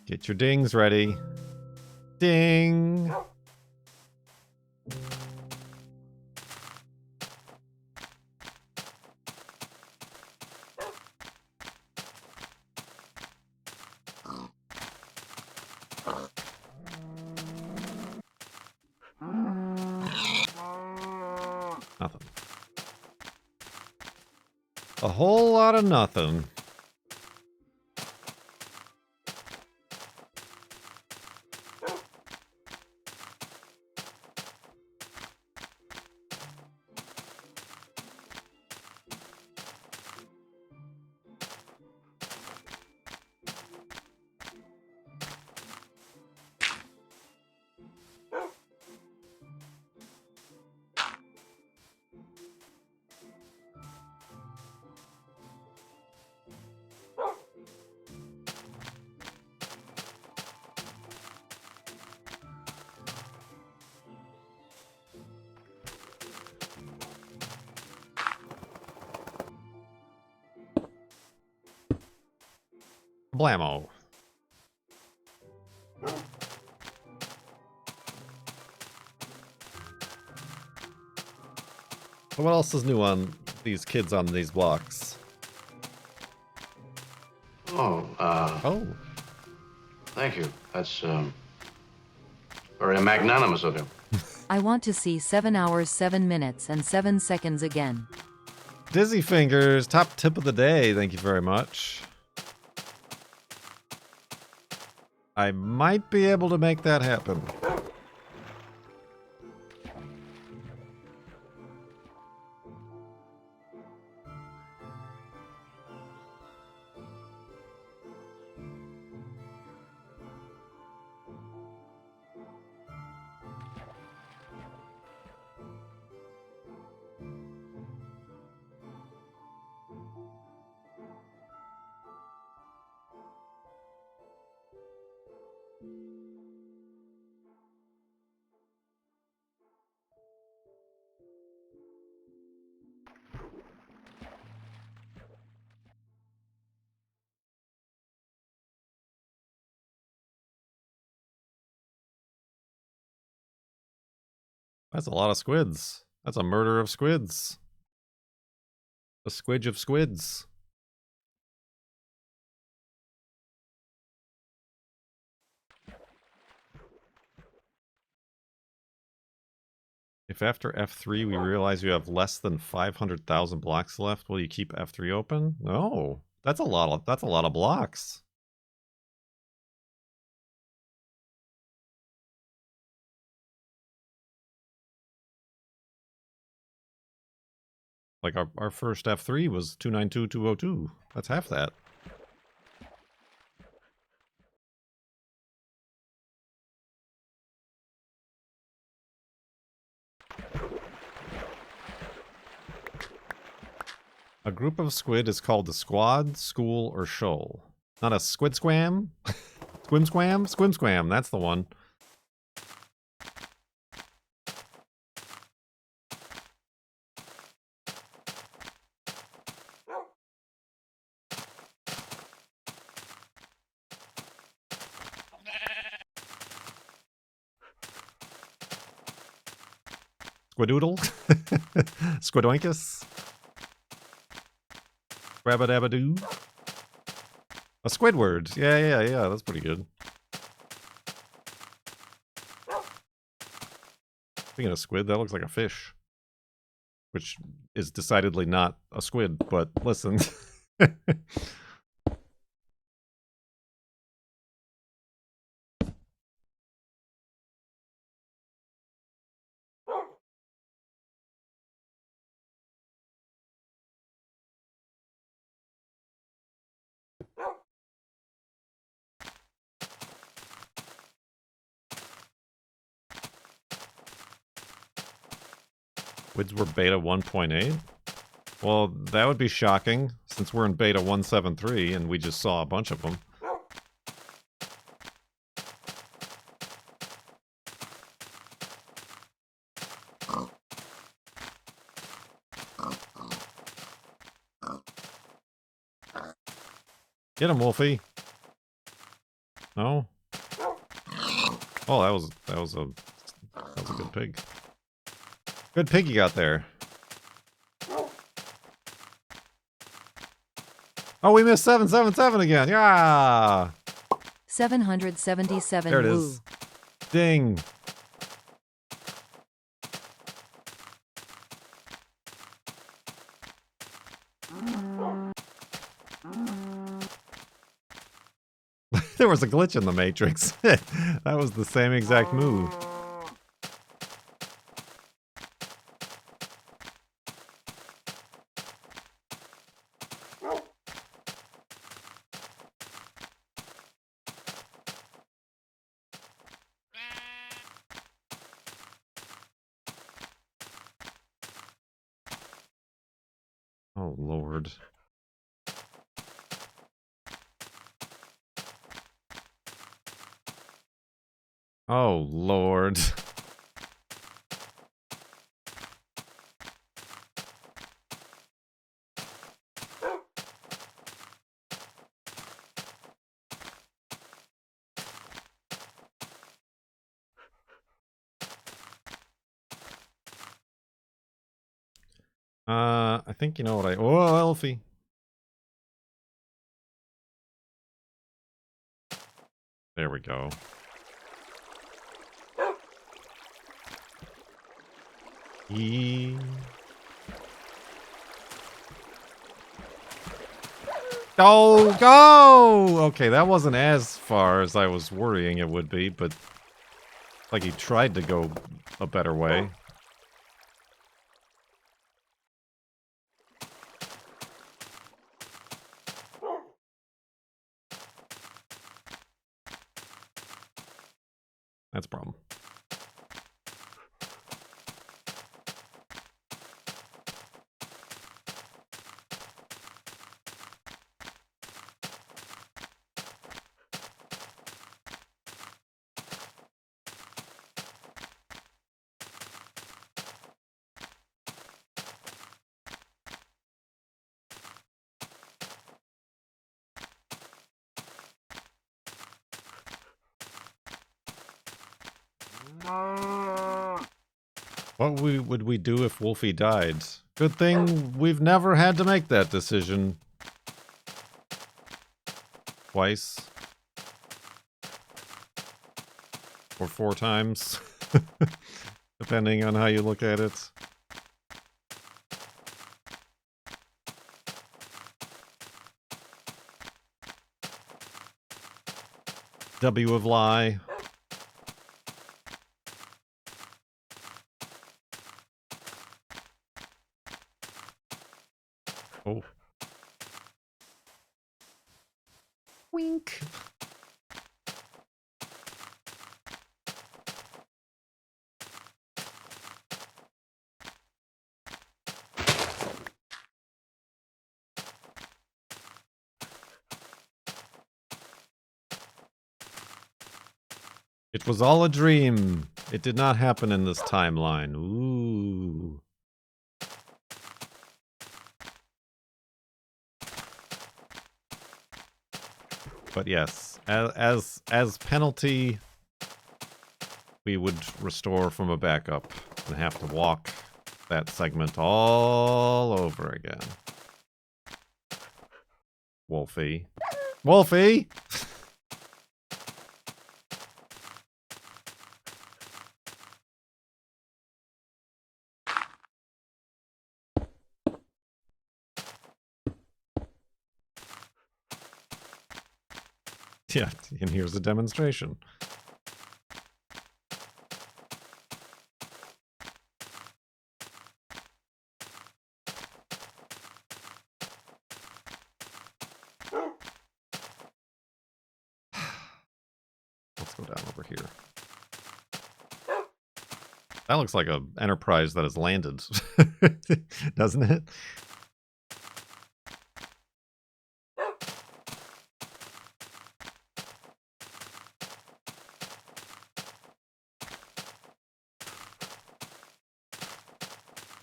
Get your dings ready. Ding! Nothing. A whole lot of nothing. Blammo. What else is new on these kids on these blocks? Oh, thank you. That's, very magnanimous of you. I want to see 7 hours, 7 minutes, and 7 seconds again. Dizzy Fingers, top tip of the day. Thank you very much. I might be able to make that happen. That's a lot of squids. That's a murder of squids. A squidge of squids. If after F3 we realize you have less than 500,000 blocks left, will you keep F3 open? No. That's a lot of blocks. Like our first F3 was 292,202. That's half that. A group of squid is called a squad, school, or shoal. Not a squid squam? Squim squam? Squim squam, that's the one. Squidoodle? Squidoinkus? Rabbadabadoo? A Squidward. Yeah, that's pretty good. Speaking of squid, that looks like a fish. Which is decidedly not a squid, but listen. Squids were beta 1.8? Well, that would be shocking, since we're in beta 1.7.3 and we just saw a bunch of them. Get him, Wolfie. No? Oh, that was a good pig. Good pig you got there. Oh, we missed 777 again. Yeah. 777 There it woo. is. Ding. There was a glitch in the Matrix. That was the same exact move. Oh, Lord. Oh, Lord. I think you know what oh, Elfie. There we go. Go, go! Okay, that wasn't as far as I was worrying it would be, but like he tried to go a better way. That's a problem. What would we do if Wolfie died? Good thing we've never had to make that decision. Twice. Or 4 times. Depending on how you look at it. W of lie. Oh. Wink. It was all a dream. It did not happen in this timeline. Ooh. But yes, as penalty, we would restore from a backup and have to walk that segment all over again. Wolfie. Wolfie! Yeah, and here's a demonstration. Let's go down over here. That looks like an Enterprise that has landed, doesn't it?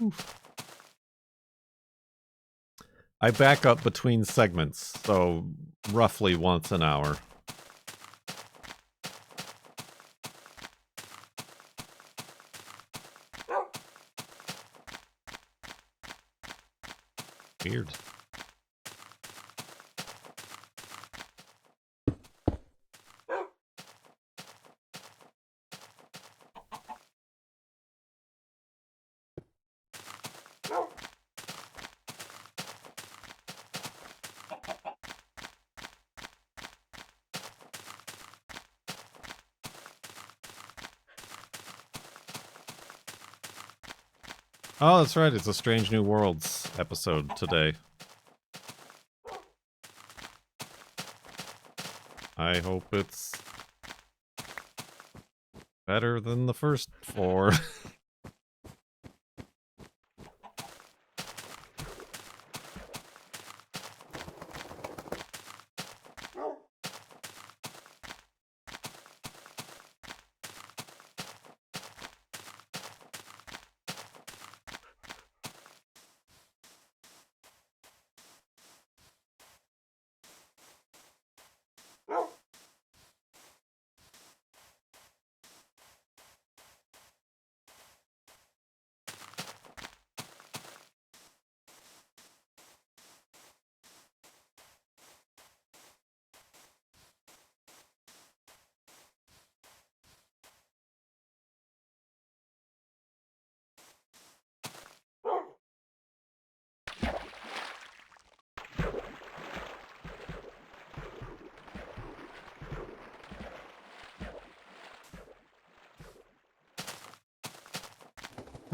Oof. I back up between segments, so roughly once an hour. Weird. Oh, that's right. It's a Strange New Worlds episode today. I hope it's better than the first 4.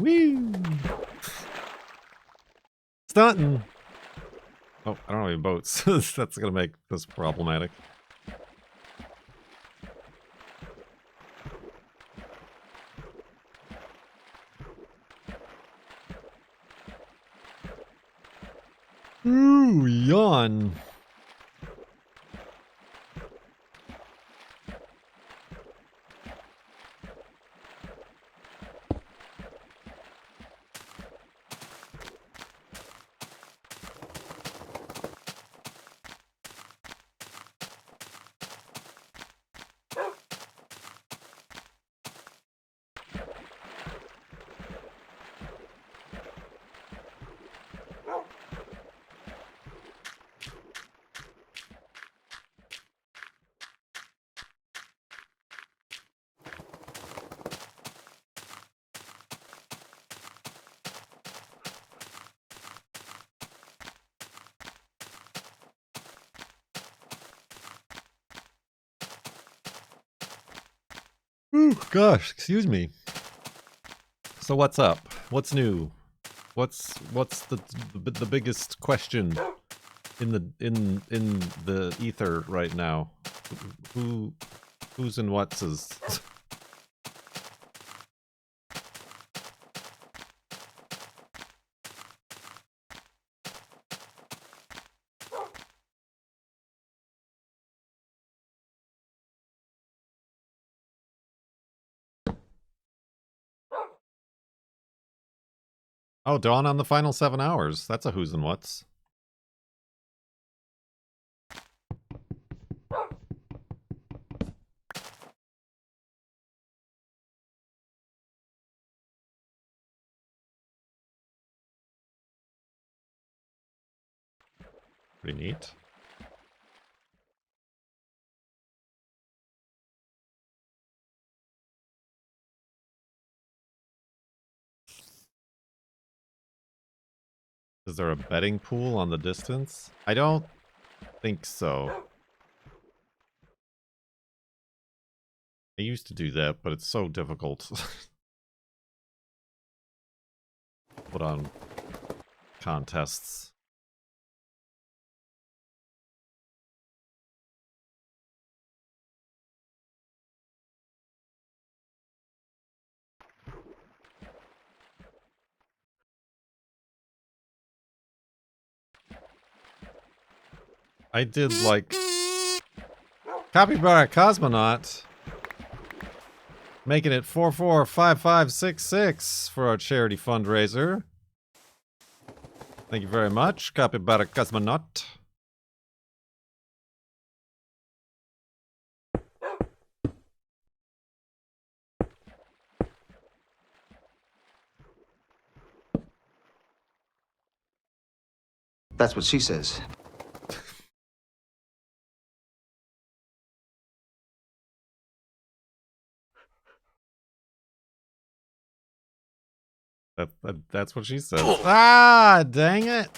Woo! Stunting! Oh, I don't have any boats. That's gonna make this problematic. Ooh, yawn. Ooh, gosh, excuse me. So what's up? What's new? What's the biggest question in the ether right now? Who's in what's? Oh, dawn on the final 7 hours. That's a who's and what's. Pretty neat. Is there a betting pool on the distance? I don't think so. I used to do that, but it's so difficult. Put on contests. I did like Capybara Cosmonaut making it 445566 for our charity fundraiser. Thank you very much, Capybara Cosmonaut. That's what she says. That's what she says. Ah, dang it.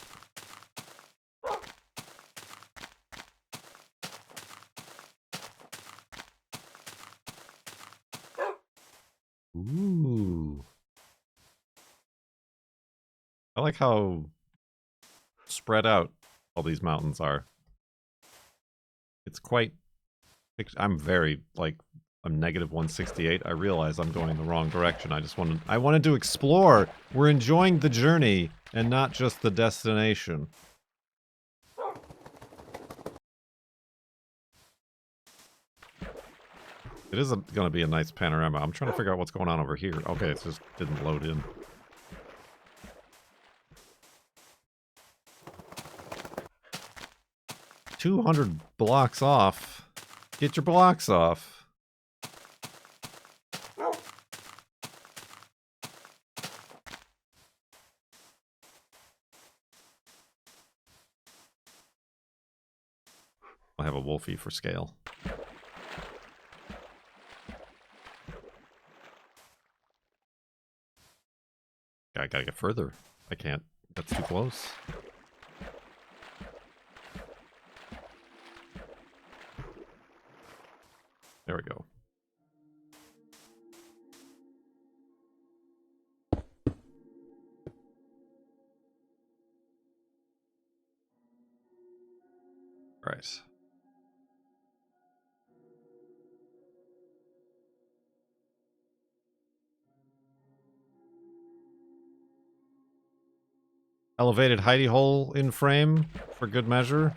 Ooh. I like how spread out all these mountains are. It's quite... I'm very, like, I'm negative 168. I realize I'm going the wrong direction. I wanted to explore. We're enjoying the journey and not just the destination. It is going to be a nice panorama. I'm trying to figure out what's going on over here. Okay, it just didn't load in. $200 blocks off. Get your blocks off. I'll have a Wolfie for scale. I gotta get further. I can't. That's too close. There we go. All right. Elevated hidey hole in frame for good measure.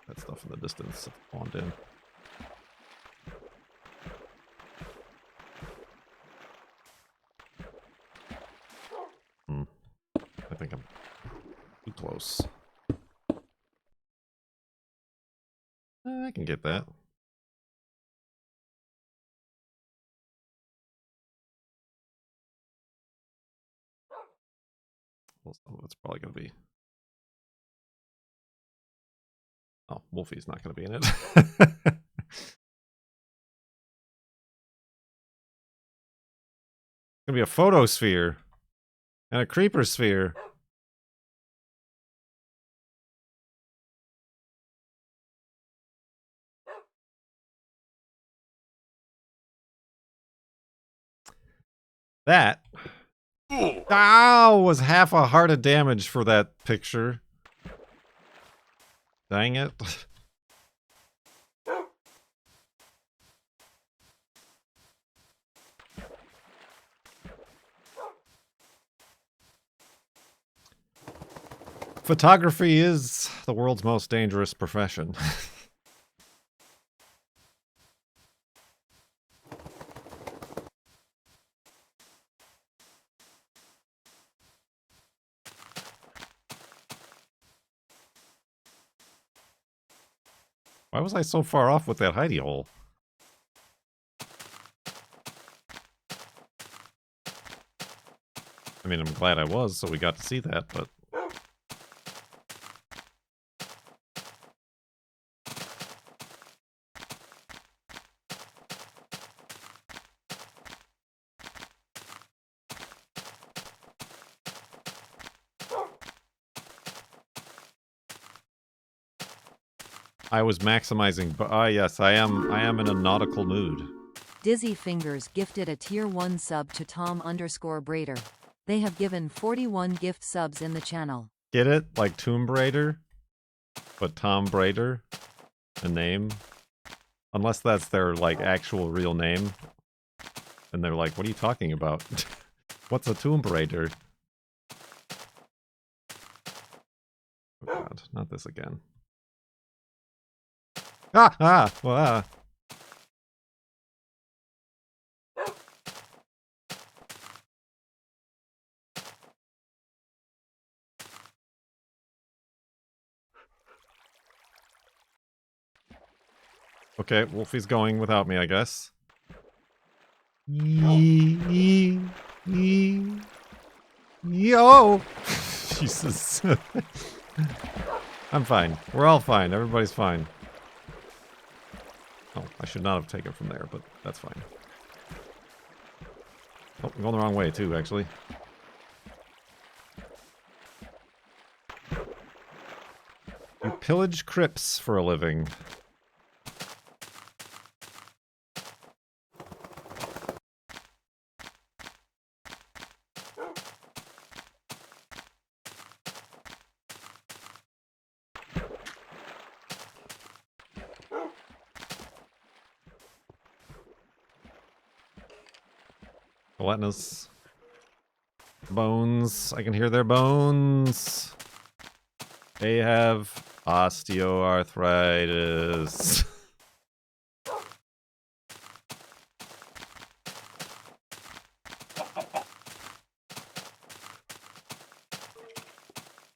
That stuff in the distance spawned in. I think I'm too close. I can get that. Well, some of it's probably going to be... Oh, Wolfie's not going to be in it. It's going to be a photosphere and a creeper sphere. That was half a heart of damage for that picture. Dang it. Photography is the world's most dangerous profession. Why was I so far off with that hidey hole? I mean, I'm glad I was, so we got to see that, but... I was maximizing, but yes, I am in a nautical mood. Dizzy Fingers gifted a tier 1 sub to Tom_Braider. They have given 41 gift subs in the channel. Get it? Like Tomb Raider? But Tom Braider? A name? Unless that's their, like, actual real name. And they're like, what are you talking about? What's a Tomb Raider? Oh god, not this again. Ah! Ah! Ah! Okay, Wolfie's going without me, I guess. Yo! Jesus. I'm fine. We're all fine. Everybody's fine. Oh, I should not have taken from there, but that's fine. Oh, I'm going the wrong way, too, actually. You pillage crypts for a living. Gelatinous bones. I can hear their bones. They have osteoarthritis.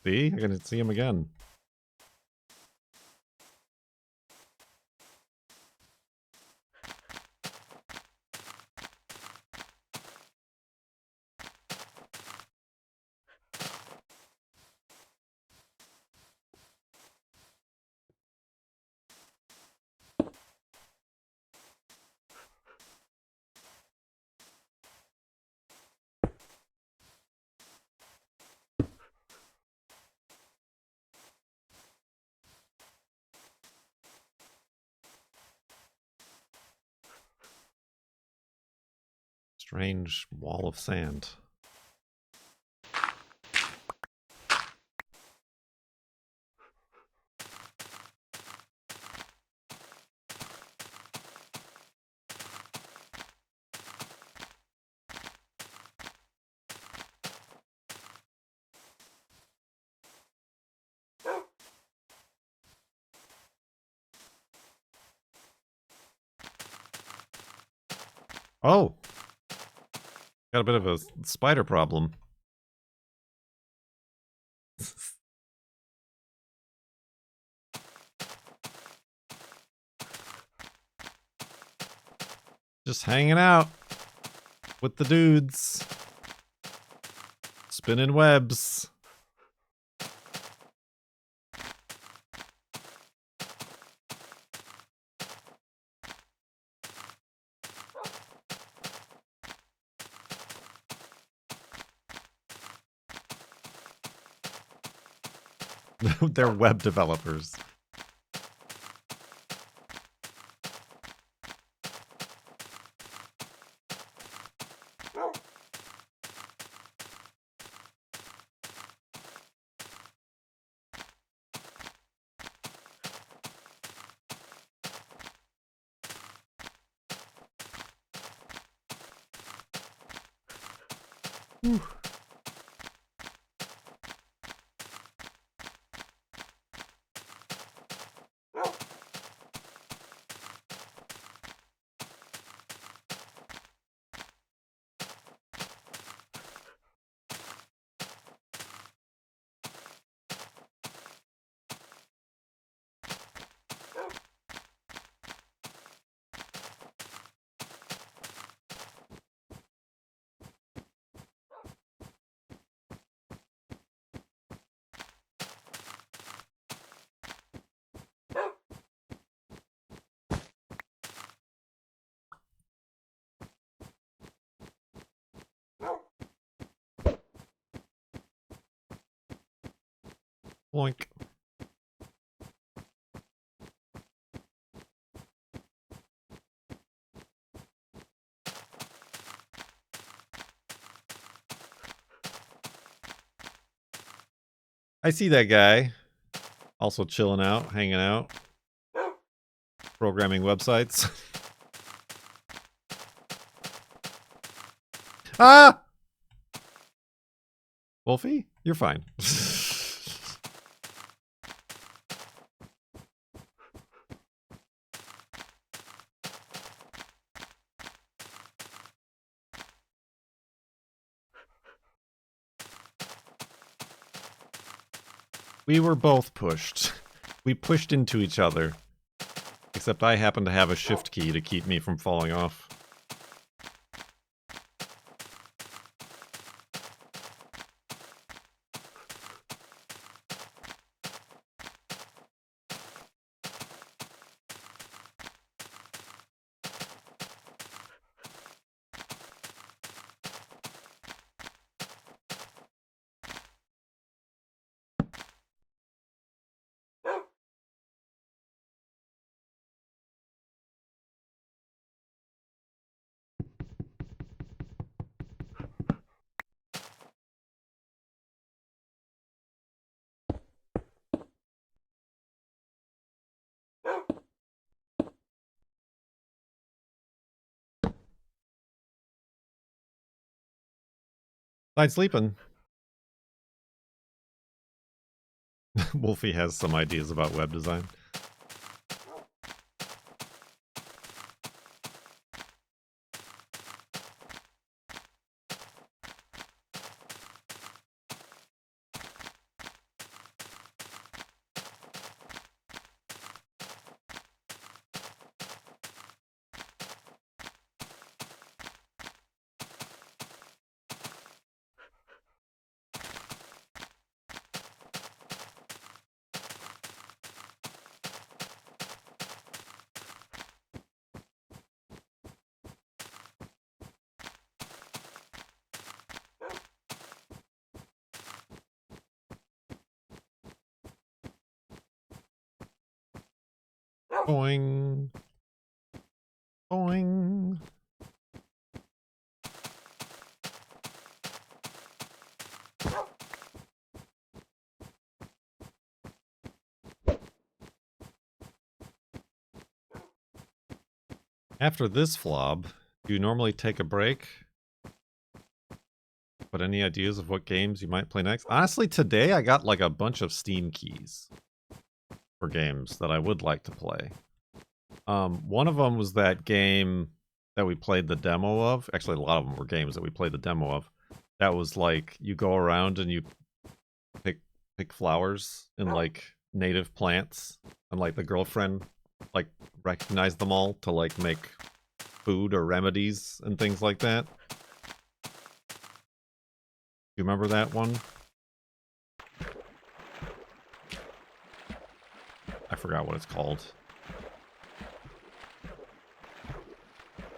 See? I can see him again. Strange wall of sand. Oh! Got a bit of a spider problem. Just hanging out with the dudes. Spinning webs. They're web developers. Whew. Ploink. I see that guy. Also chilling out, hanging out. Programming websites. Ah! Wolfie, you're fine. We were both pushed. We pushed into each other. Except I happen to have a shift key to keep me from falling off. I'd sleeping. Wolfie has some ideas about web design. Boing. Boing. After this FLoB, do you normally take a break? But any ideas of what games you might play next? Honestly, today I got like a bunch of Steam keys for games that I would like to play. One of them was that game that we played the demo of. Actually, a lot of them were games that we played the demo of. That was like, you go around and you pick flowers and like native plants, and like the girlfriend like recognized them all to like make food or remedies and things like that. You remember that one? I forgot what it's called.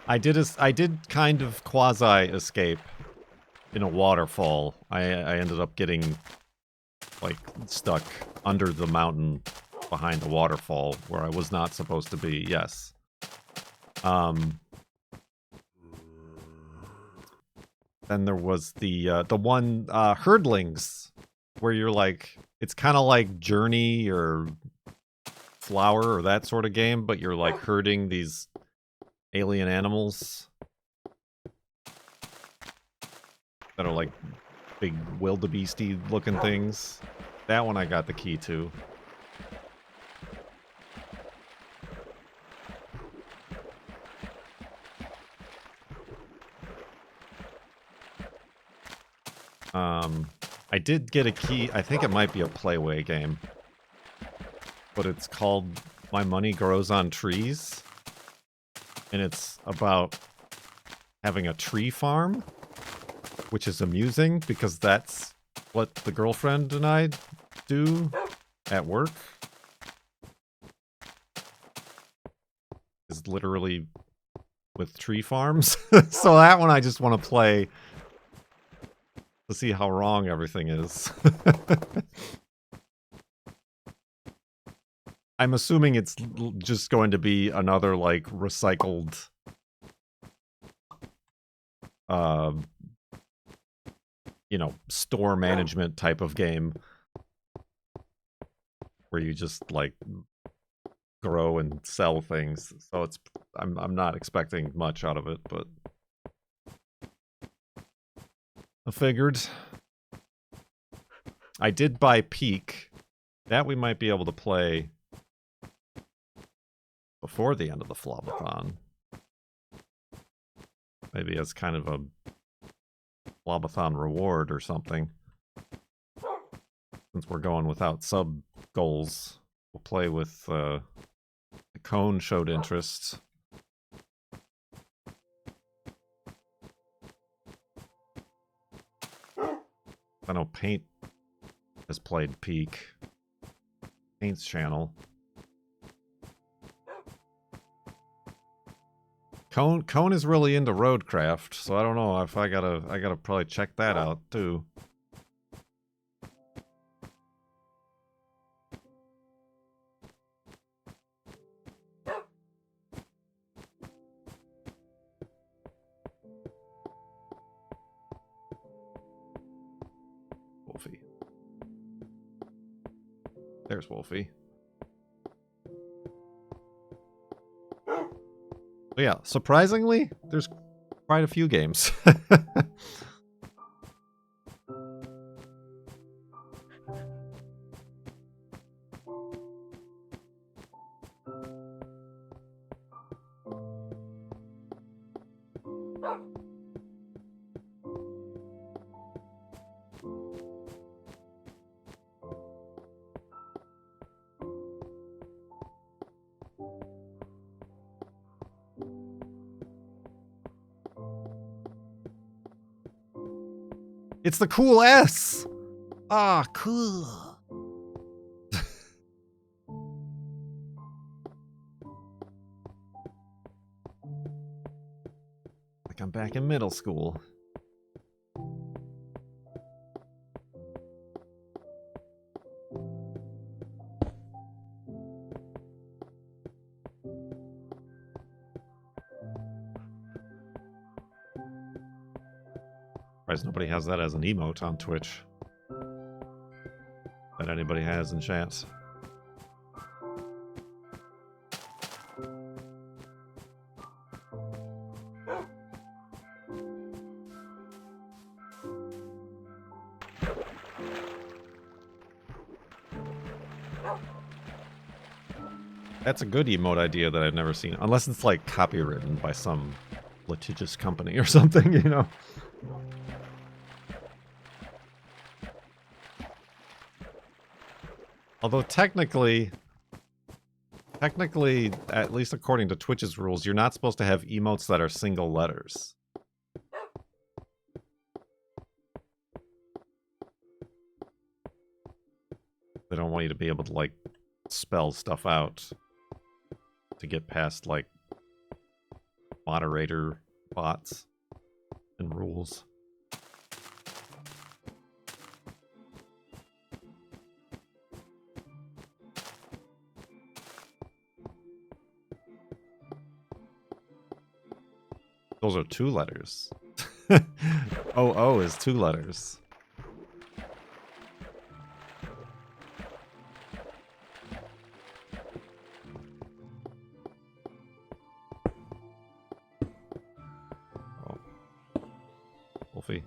I did kind of quasi-escape in a waterfall. I ended up getting, like, stuck under the mountain behind the waterfall where I was not supposed to be, yes. Then there was the one, Herdlings, where you're like, it's kind of like Journey or Flower or that sort of game, but you're like herding these alien animals that are like big wildebeesty looking things. That one I got the key to. I did get a key. I think it might be a Playway game, but it's called My Money Grows on Trees, and it's about having a tree farm, which is amusing because that's what the girlfriend and I do at work. Is literally with tree farms. So that one I just want to play to see how wrong everything is. I'm assuming it's just going to be another, like, recycled... you know, store management type of game. Where you just, like, grow and sell things. So it's... I'm not expecting much out of it, but... I figured. I did buy Peak. That we might be able to play before the end of the FLoB-a-Thon. Maybe as kind of a FLoB-a-Thon reward or something. Since we're going without sub goals, we'll play with the Cone showed interest. I know Paint has played Peak. Paint's channel. Cone is really into roadcraft, so I don't know if I gotta probably check that out too. Wolfie. There's Wolfie. But yeah, surprisingly, there's quite a few games. It's the cool S! Ah, cool. Like I'm back in middle school. Surprised nobody has that as an emote on Twitch. That anybody has in chat. That's a good emote idea that I've never seen. Unless it's like copywritten by some litigious company or something, you know? Although technically, at least according to Twitch's rules, you're not supposed to have emotes that are single letters. They don't want you to be able to, like, spell stuff out to get past, like, moderator bots and rules. Those are 2 letters. OO is 2 letters. Oh. Wolfie.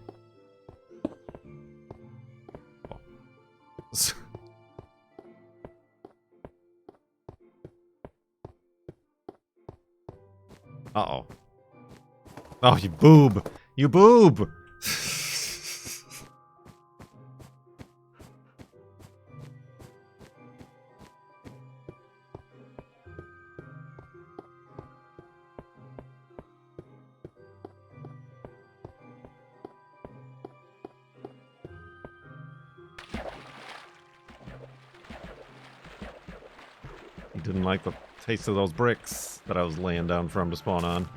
Oh. Uh-oh. Oh, you boob! You boob! He didn't like the taste of those bricks that I was laying down for him to spawn on.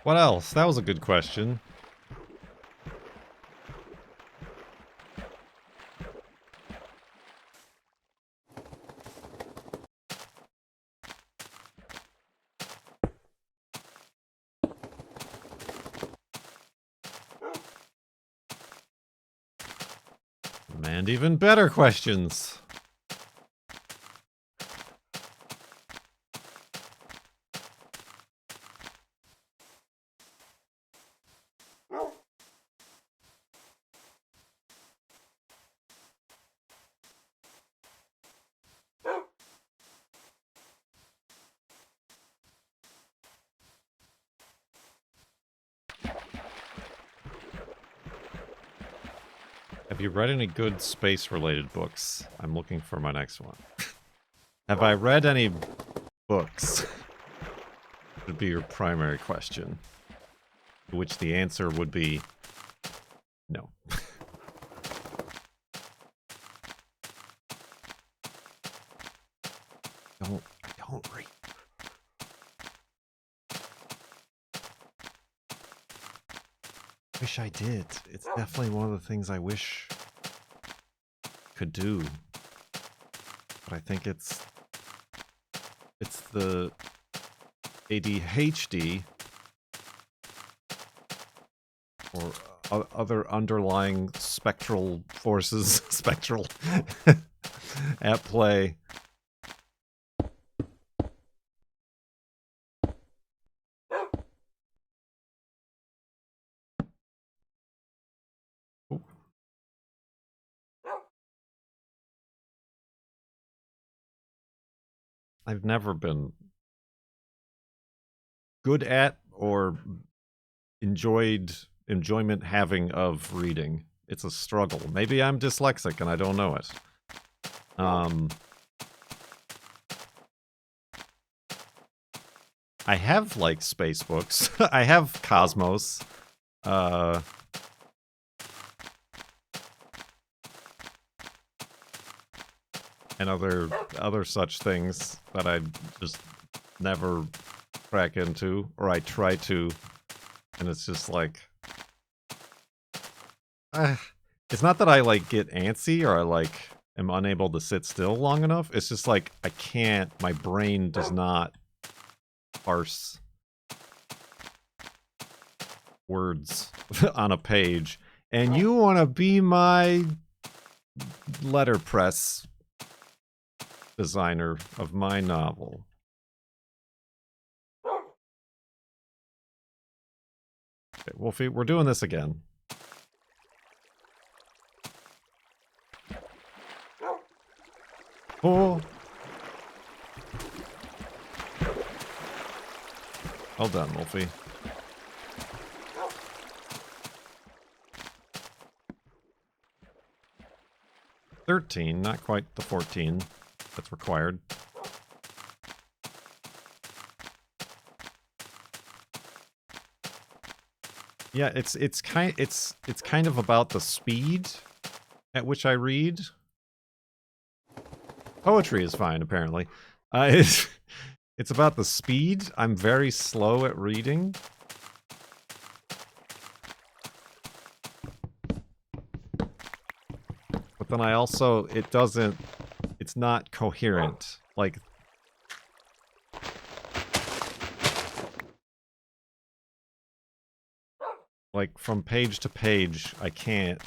What else? That was a good question. And even better questions. Have you read any good space-related books? I'm looking for my next one. Have I read any books? Would be your primary question. To which the answer would be no. I don't read. Wish I did. It's definitely one of the things I wish could do. But I think it's the ADHD or other underlying spectral forces, at play. I've never been good at or enjoyment having of reading. It's a struggle. Maybe I'm dyslexic and I don't know it. I have, like, space books. I have Cosmos. And other such things that I just never crack into, or I try to, and it's just like, it's not that I, like, get antsy or I, like, am unable to sit still long enough. It's just like I can't. My brain does not parse words on a page. And you want to be my letterpress designer of my novel. Okay, Wolfie, we're doing this again. Oh. Well done, Wolfie. $13, not quite the 14 that's required. Yeah, it's kind of about the speed at which I read. Poetry is fine, apparently. It's about the speed. I'm very slow at reading. But then I also, it's not coherent. Like from page to page, I can't.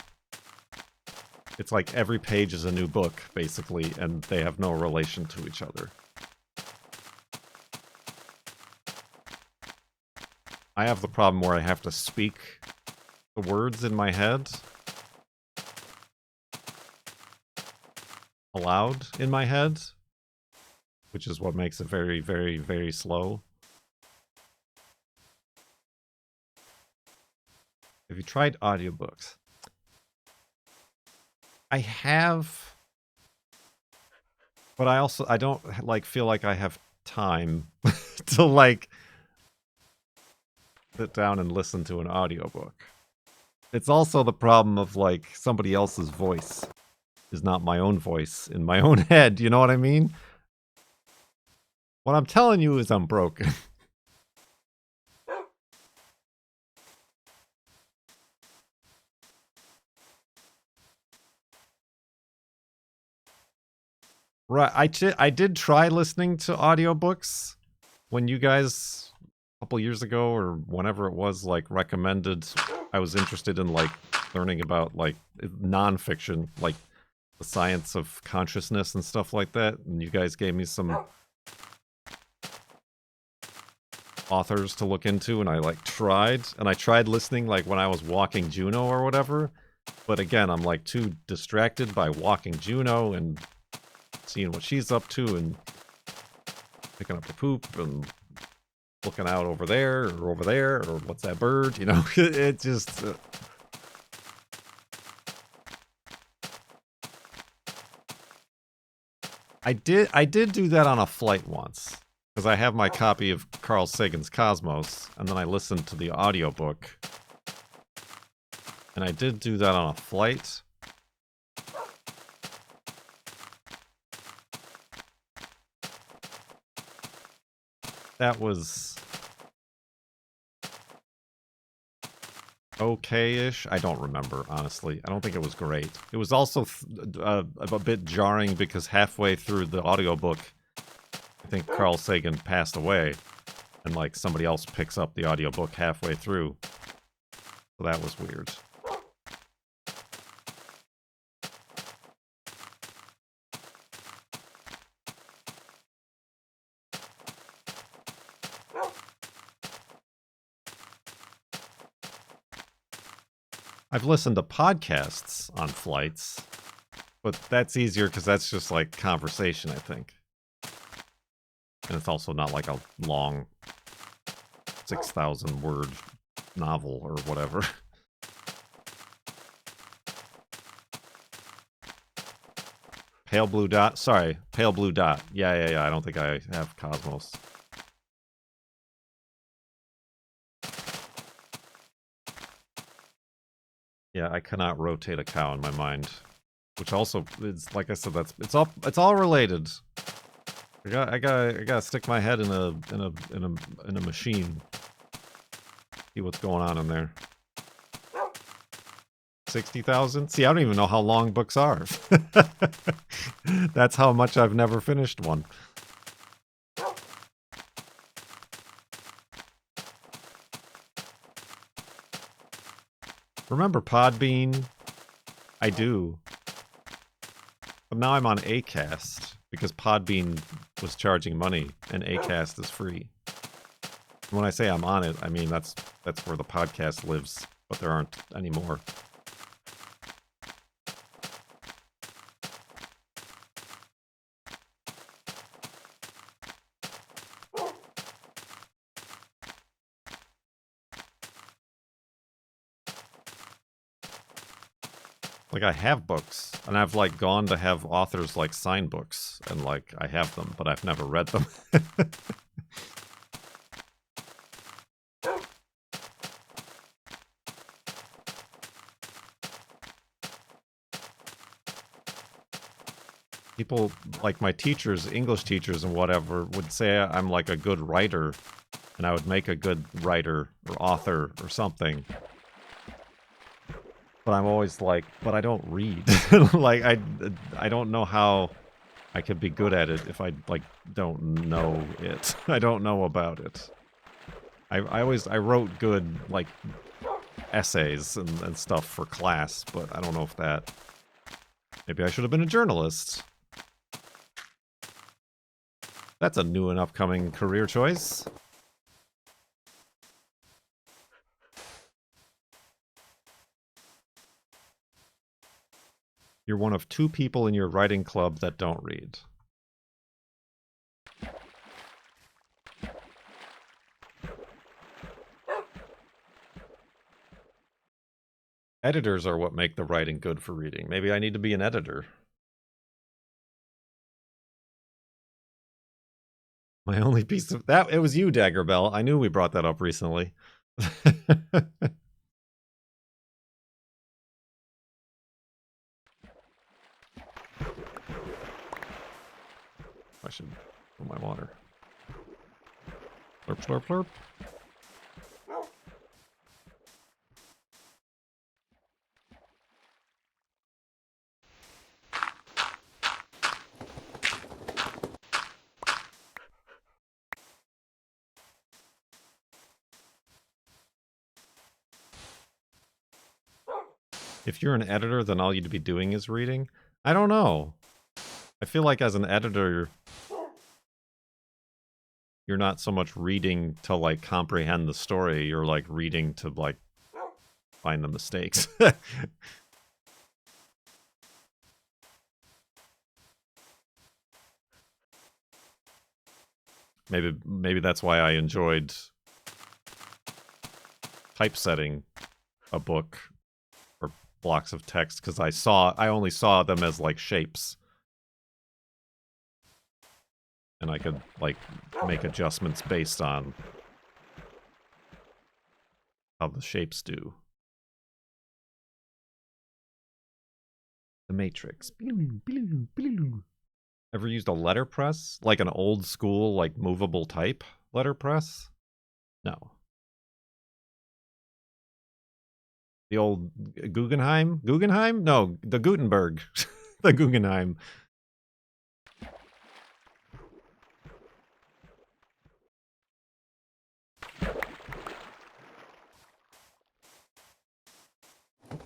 It's like every page is a new book, basically, and they have no relation to each other. I have the problem where I have to speak the words in my head aloud in my head, which is what makes it very, very, very slow. Have you tried audiobooks? I have, but I don't like feel like I have time to like sit down and listen to an audiobook. It's also the problem of like somebody else's voice is not my own voice in my own head, you know what I mean? What I'm telling you is I'm broken. Right. I did try listening to audiobooks when you guys a couple years ago or whenever it was like recommended. I was interested in like learning about like nonfiction, like the science of consciousness and stuff like that. And you guys gave me some authors to look into, and I like tried listening like when I was walking Juno or whatever. But again, I'm like too distracted by walking Juno and seeing what she's up to and picking up the poop and looking out over there or what's that bird, you know? It just I did do that on a flight once because I have my copy of Carl Sagan's Cosmos, and then I listened to the audiobook. And I did do that on a flight. That was okay-ish. I don't remember, honestly. I don't think it was great. It was also a bit jarring because halfway through the audiobook, I think Carl Sagan passed away, and like somebody else picks up the audiobook halfway through. So that was weird. I've listened to podcasts on flights, but that's easier because that's just like conversation, I think. And it's also not like a long 6,000 word novel or whatever. Pale Blue Dot? Sorry, Pale Blue Dot. Yeah, I don't think I have Cosmos. Yeah, I cannot rotate a cow in my mind, which also is, like I said, it's all related. I gotta stick my head in a machine. See what's going on in there. 60,000? See, I don't even know how long books are. That's how much I've never finished one. Remember Podbean? I do. But now I'm on Acast, because Podbean was charging money, and Acast is free. And when I say I'm on it, I mean that's where the podcast lives, but there aren't anymore. Like, I have books, and I've, like, gone to have authors, like, sign books, and, like, I have them, but I've never read them. People, like, my teachers, English teachers and whatever, would say I'm, like, a good writer, and I would make a good writer or author or something. But I'm always like, but I don't read. Like, I don't know how I could be good at it if I, like, don't know it. I don't know about it. I wrote good, like, essays and stuff for class, but I don't know if that... Maybe I should have been a journalist. That's a new and upcoming career choice. You're one of 2 people in your writing club that don't read. Editors are what make the writing good for reading. Maybe I need to be an editor. My only piece of... That, it was you, Daggerbell. I knew we brought that up recently. I should fill my water. Slurp, slurp, slurp. if you're an editor, then all you'd be doing is reading. I don't know. I feel like as an editor, you're not so much reading to, like, comprehend the story. You're, like, reading to, like, find the mistakes. Maybe that's why I enjoyed typesetting a book or blocks of text, because I only saw them as, like, shapes. And I could, like, make adjustments based on how the shapes do. The Matrix. Ever used a letterpress? Like an old school, like, movable type letterpress? No. The old Guggenheim? Guggenheim? No, the Gutenberg. The Guggenheim.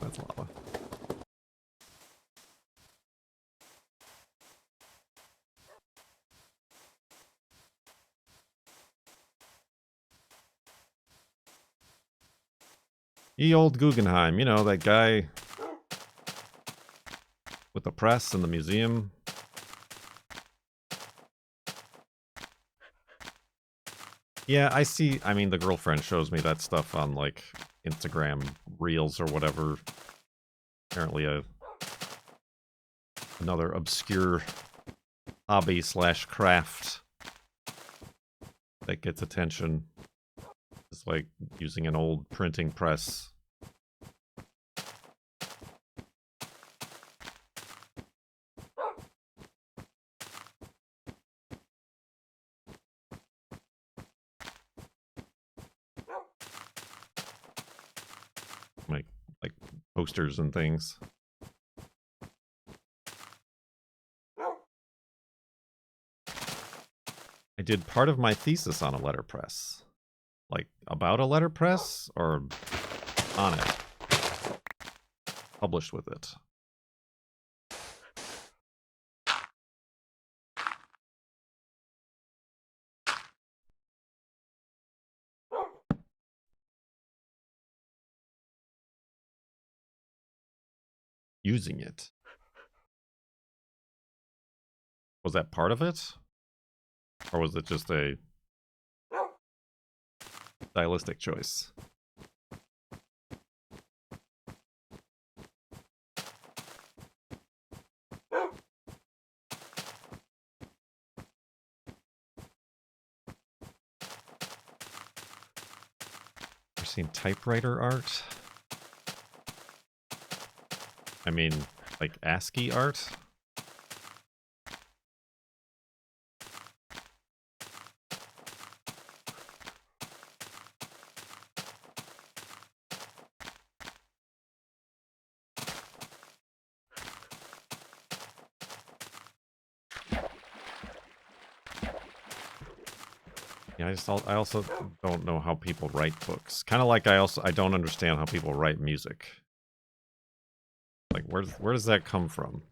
That's lava. Ye old Guggenheim, you know, that guy with the press in the museum. Yeah, I see. I mean, the girlfriend shows me that stuff on, like, Instagram Reels or whatever. Apparently another obscure hobby / craft that gets attention. It's like using an old printing press. Like posters and things. I did part of my thesis on a letterpress. Like, about a letterpress, or on it. Published with it. Using it. Was that part of it? Or was it just a stylistic choice? Ever seen typewriter art? I mean, like ASCII art? Yeah, I also don't know how people write books. Kind of like I don't understand how people write music. Like, where does that come from?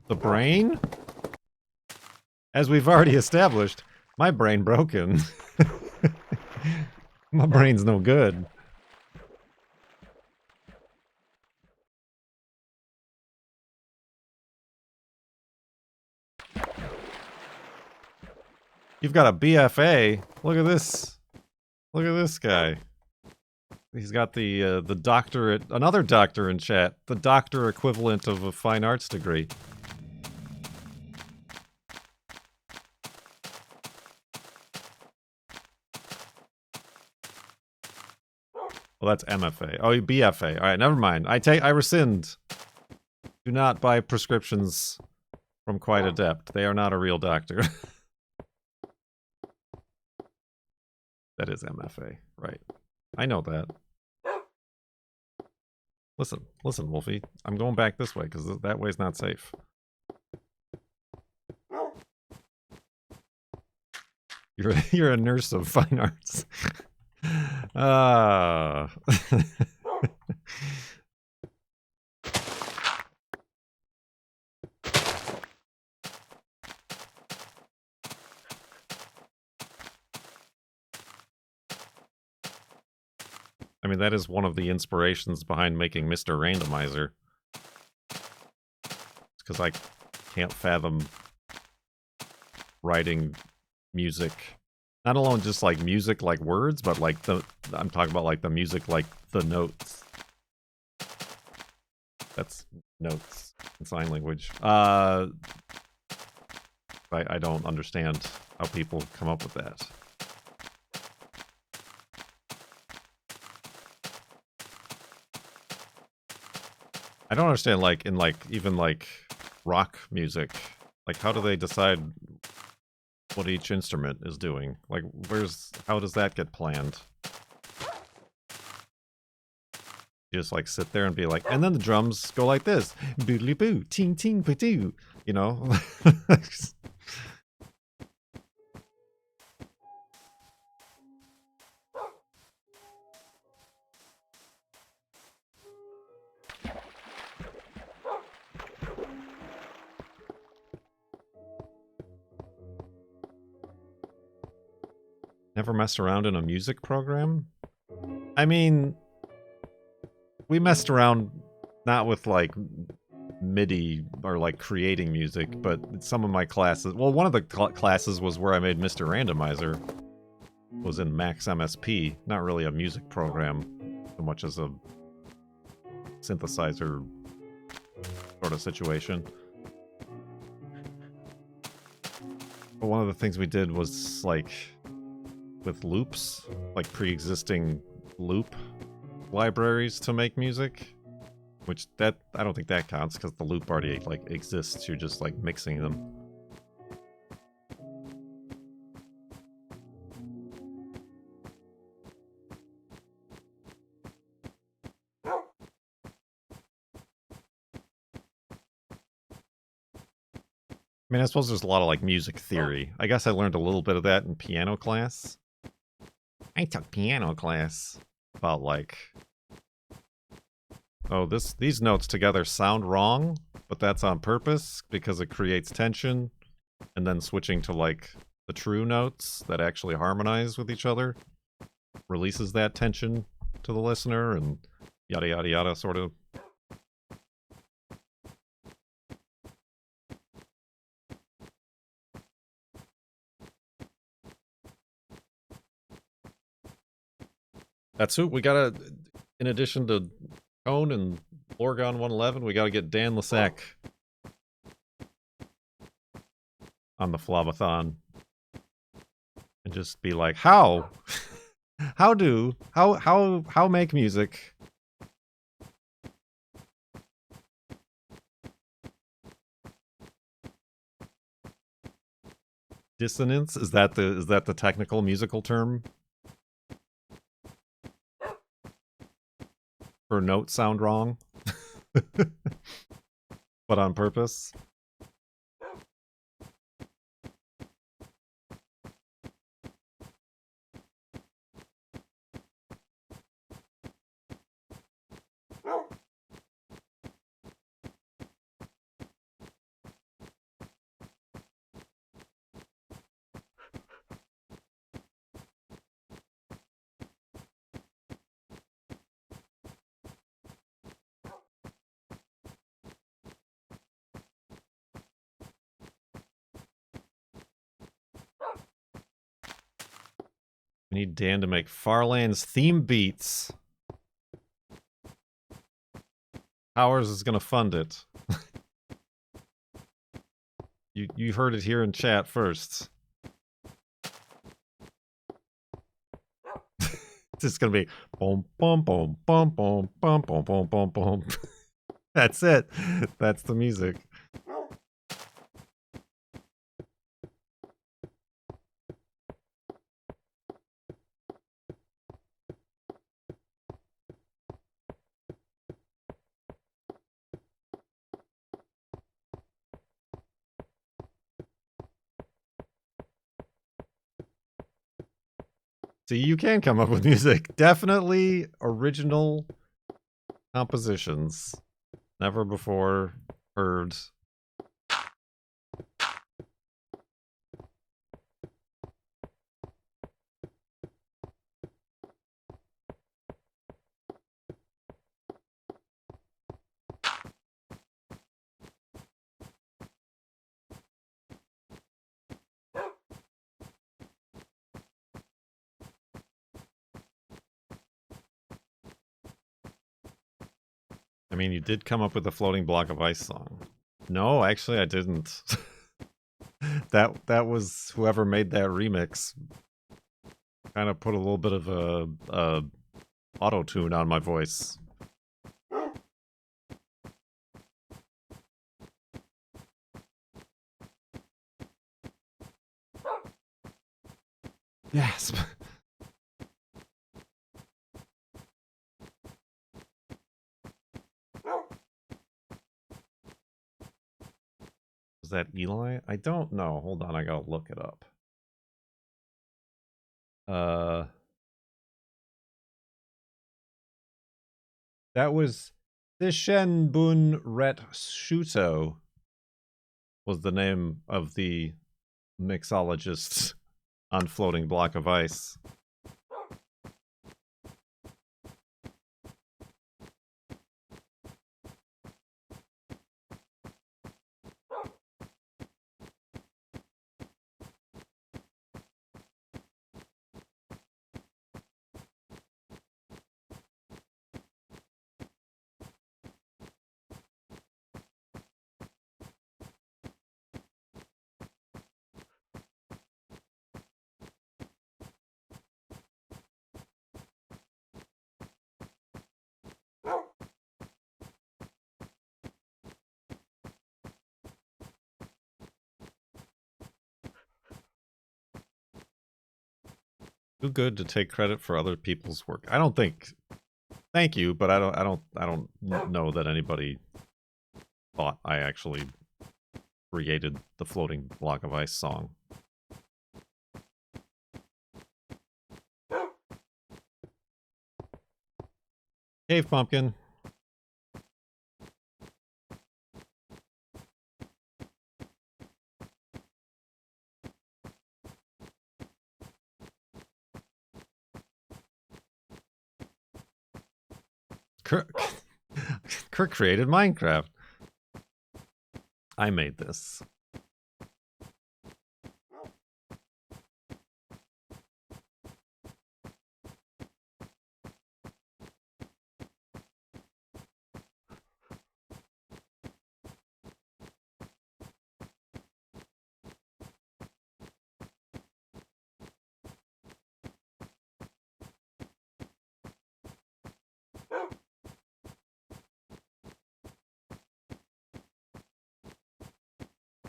The brain? As we've already established, my brain broken. My brain's no good. You've got a BFA. Look at this. Look at this guy. He's got the doctorate, another doctor in chat. The doctor equivalent of a fine arts degree. Well, that's MFA. Oh, BFA. All right, never mind. I rescind. Do not buy prescriptions from Quite Adept. They are not a real doctor. That is MFA, right? I know that. Listen, Wolfie. I'm going back this way because that way's not safe. You're a nurse of fine arts. Ah. I mean, that is one of the inspirations behind making Mr. Randomizer. It's because I can't fathom writing music. Not alone just like music like words, but like I'm talking about like the music like the notes. That's notes in sign language. I don't understand how people come up with that. I don't understand, like, in, like, even, like, rock music. Like, how do they decide what each instrument is doing? Like, how does that get planned? You just, like, sit there and be like, and then the drums go like this. Boodly boo, ting ting ba-doo. You know? Never messed around in a music program? I mean, we messed around not with like MIDI or like creating music, but some of my classes, well, one of the classes was where I made Mr. Randomizer, was in Max MSP, not really a music program so much as a synthesizer sort of situation. But one of the things we did was like with loops, like pre-existing loop libraries to make music, which I don't think that counts because the loop already like exists. You're just like mixing them. I mean, I suppose there's a lot of like music theory. I guess I learned a little bit of that in piano class. I took piano class about like, oh, these notes together sound wrong, but that's on purpose because it creates tension, and then switching to like the true notes that actually harmonize with each other releases that tension to the listener, and yada yada yada sort of. That's who we gotta, in addition to Cone and Lorgon 111, we gotta get Dan Lasac on the FLoB-a-Thon and just be like, how make music? Dissonance? Is that the technical musical term? For notes sound wrong? But on purpose? We need Dan to make Farlands theme beats. Powers is gonna fund it. You heard it here in chat first. It's just gonna be boom boom boom boom boom boom boom boom boom boom. That's it. That's the music. See, you can come up with music. Definitely original compositions. Never before heard. I mean, you did come up with a floating block of ice song. No, actually I didn't. that was whoever made that remix. Kind of put a little bit of a auto-tune on my voice. Yes. Was that Eli? I don't know. Hold on, I gotta look it up. That was Sishenbun Ret Shuto was the name of the mixologist on Floating Block of Ice. Too good to take credit for other people's work. I don't think. Thank you, but I don't know that anybody thought I actually created the Floating Block of Ice song. Cave Pumpkin. Kirk created Minecraft. I made this.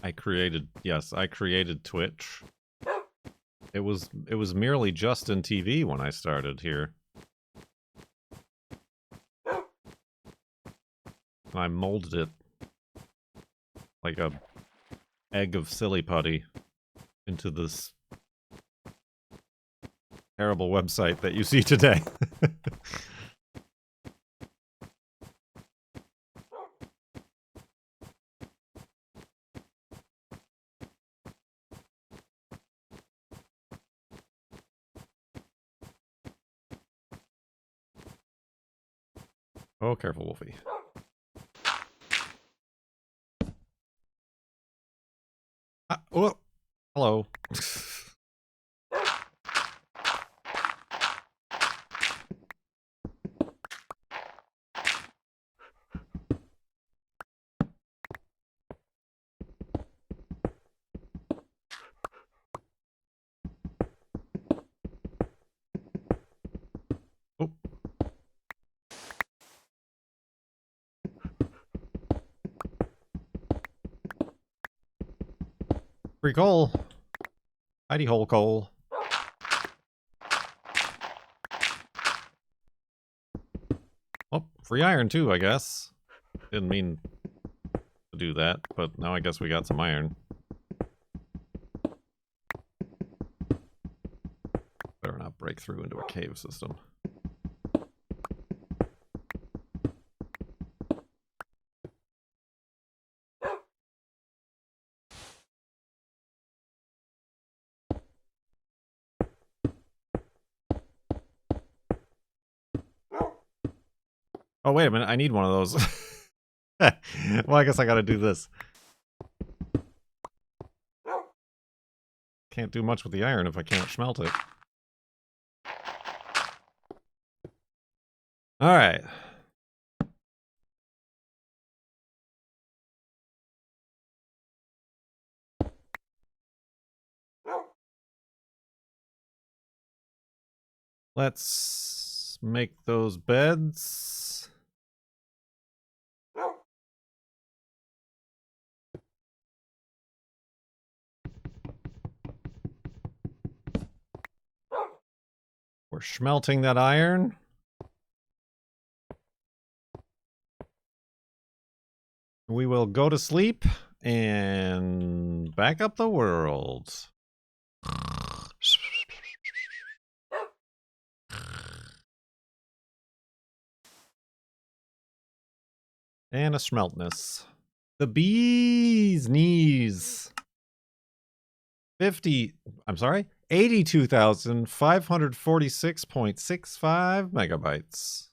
I created Twitch. It was merely Justin TV when I started here. I molded it like a egg of silly putty into this terrible website that you see today. Oh, careful, Wolfie. Oh, hello. Oh. Free coal. Hidey hole coal. Oh, free iron too, I guess. Didn't mean to do that, but now I guess we got some iron. Better not break break through into a cave system. Oh, wait a minute. I need one of those. Well, I guess I gotta do this. Can't do much with the iron if I can't smelt it. Alright. Let's make those beds. We're smelting that iron. We will go to sleep and back up the world. And a smeltness. The bee's knees. 82,546.65 megabytes.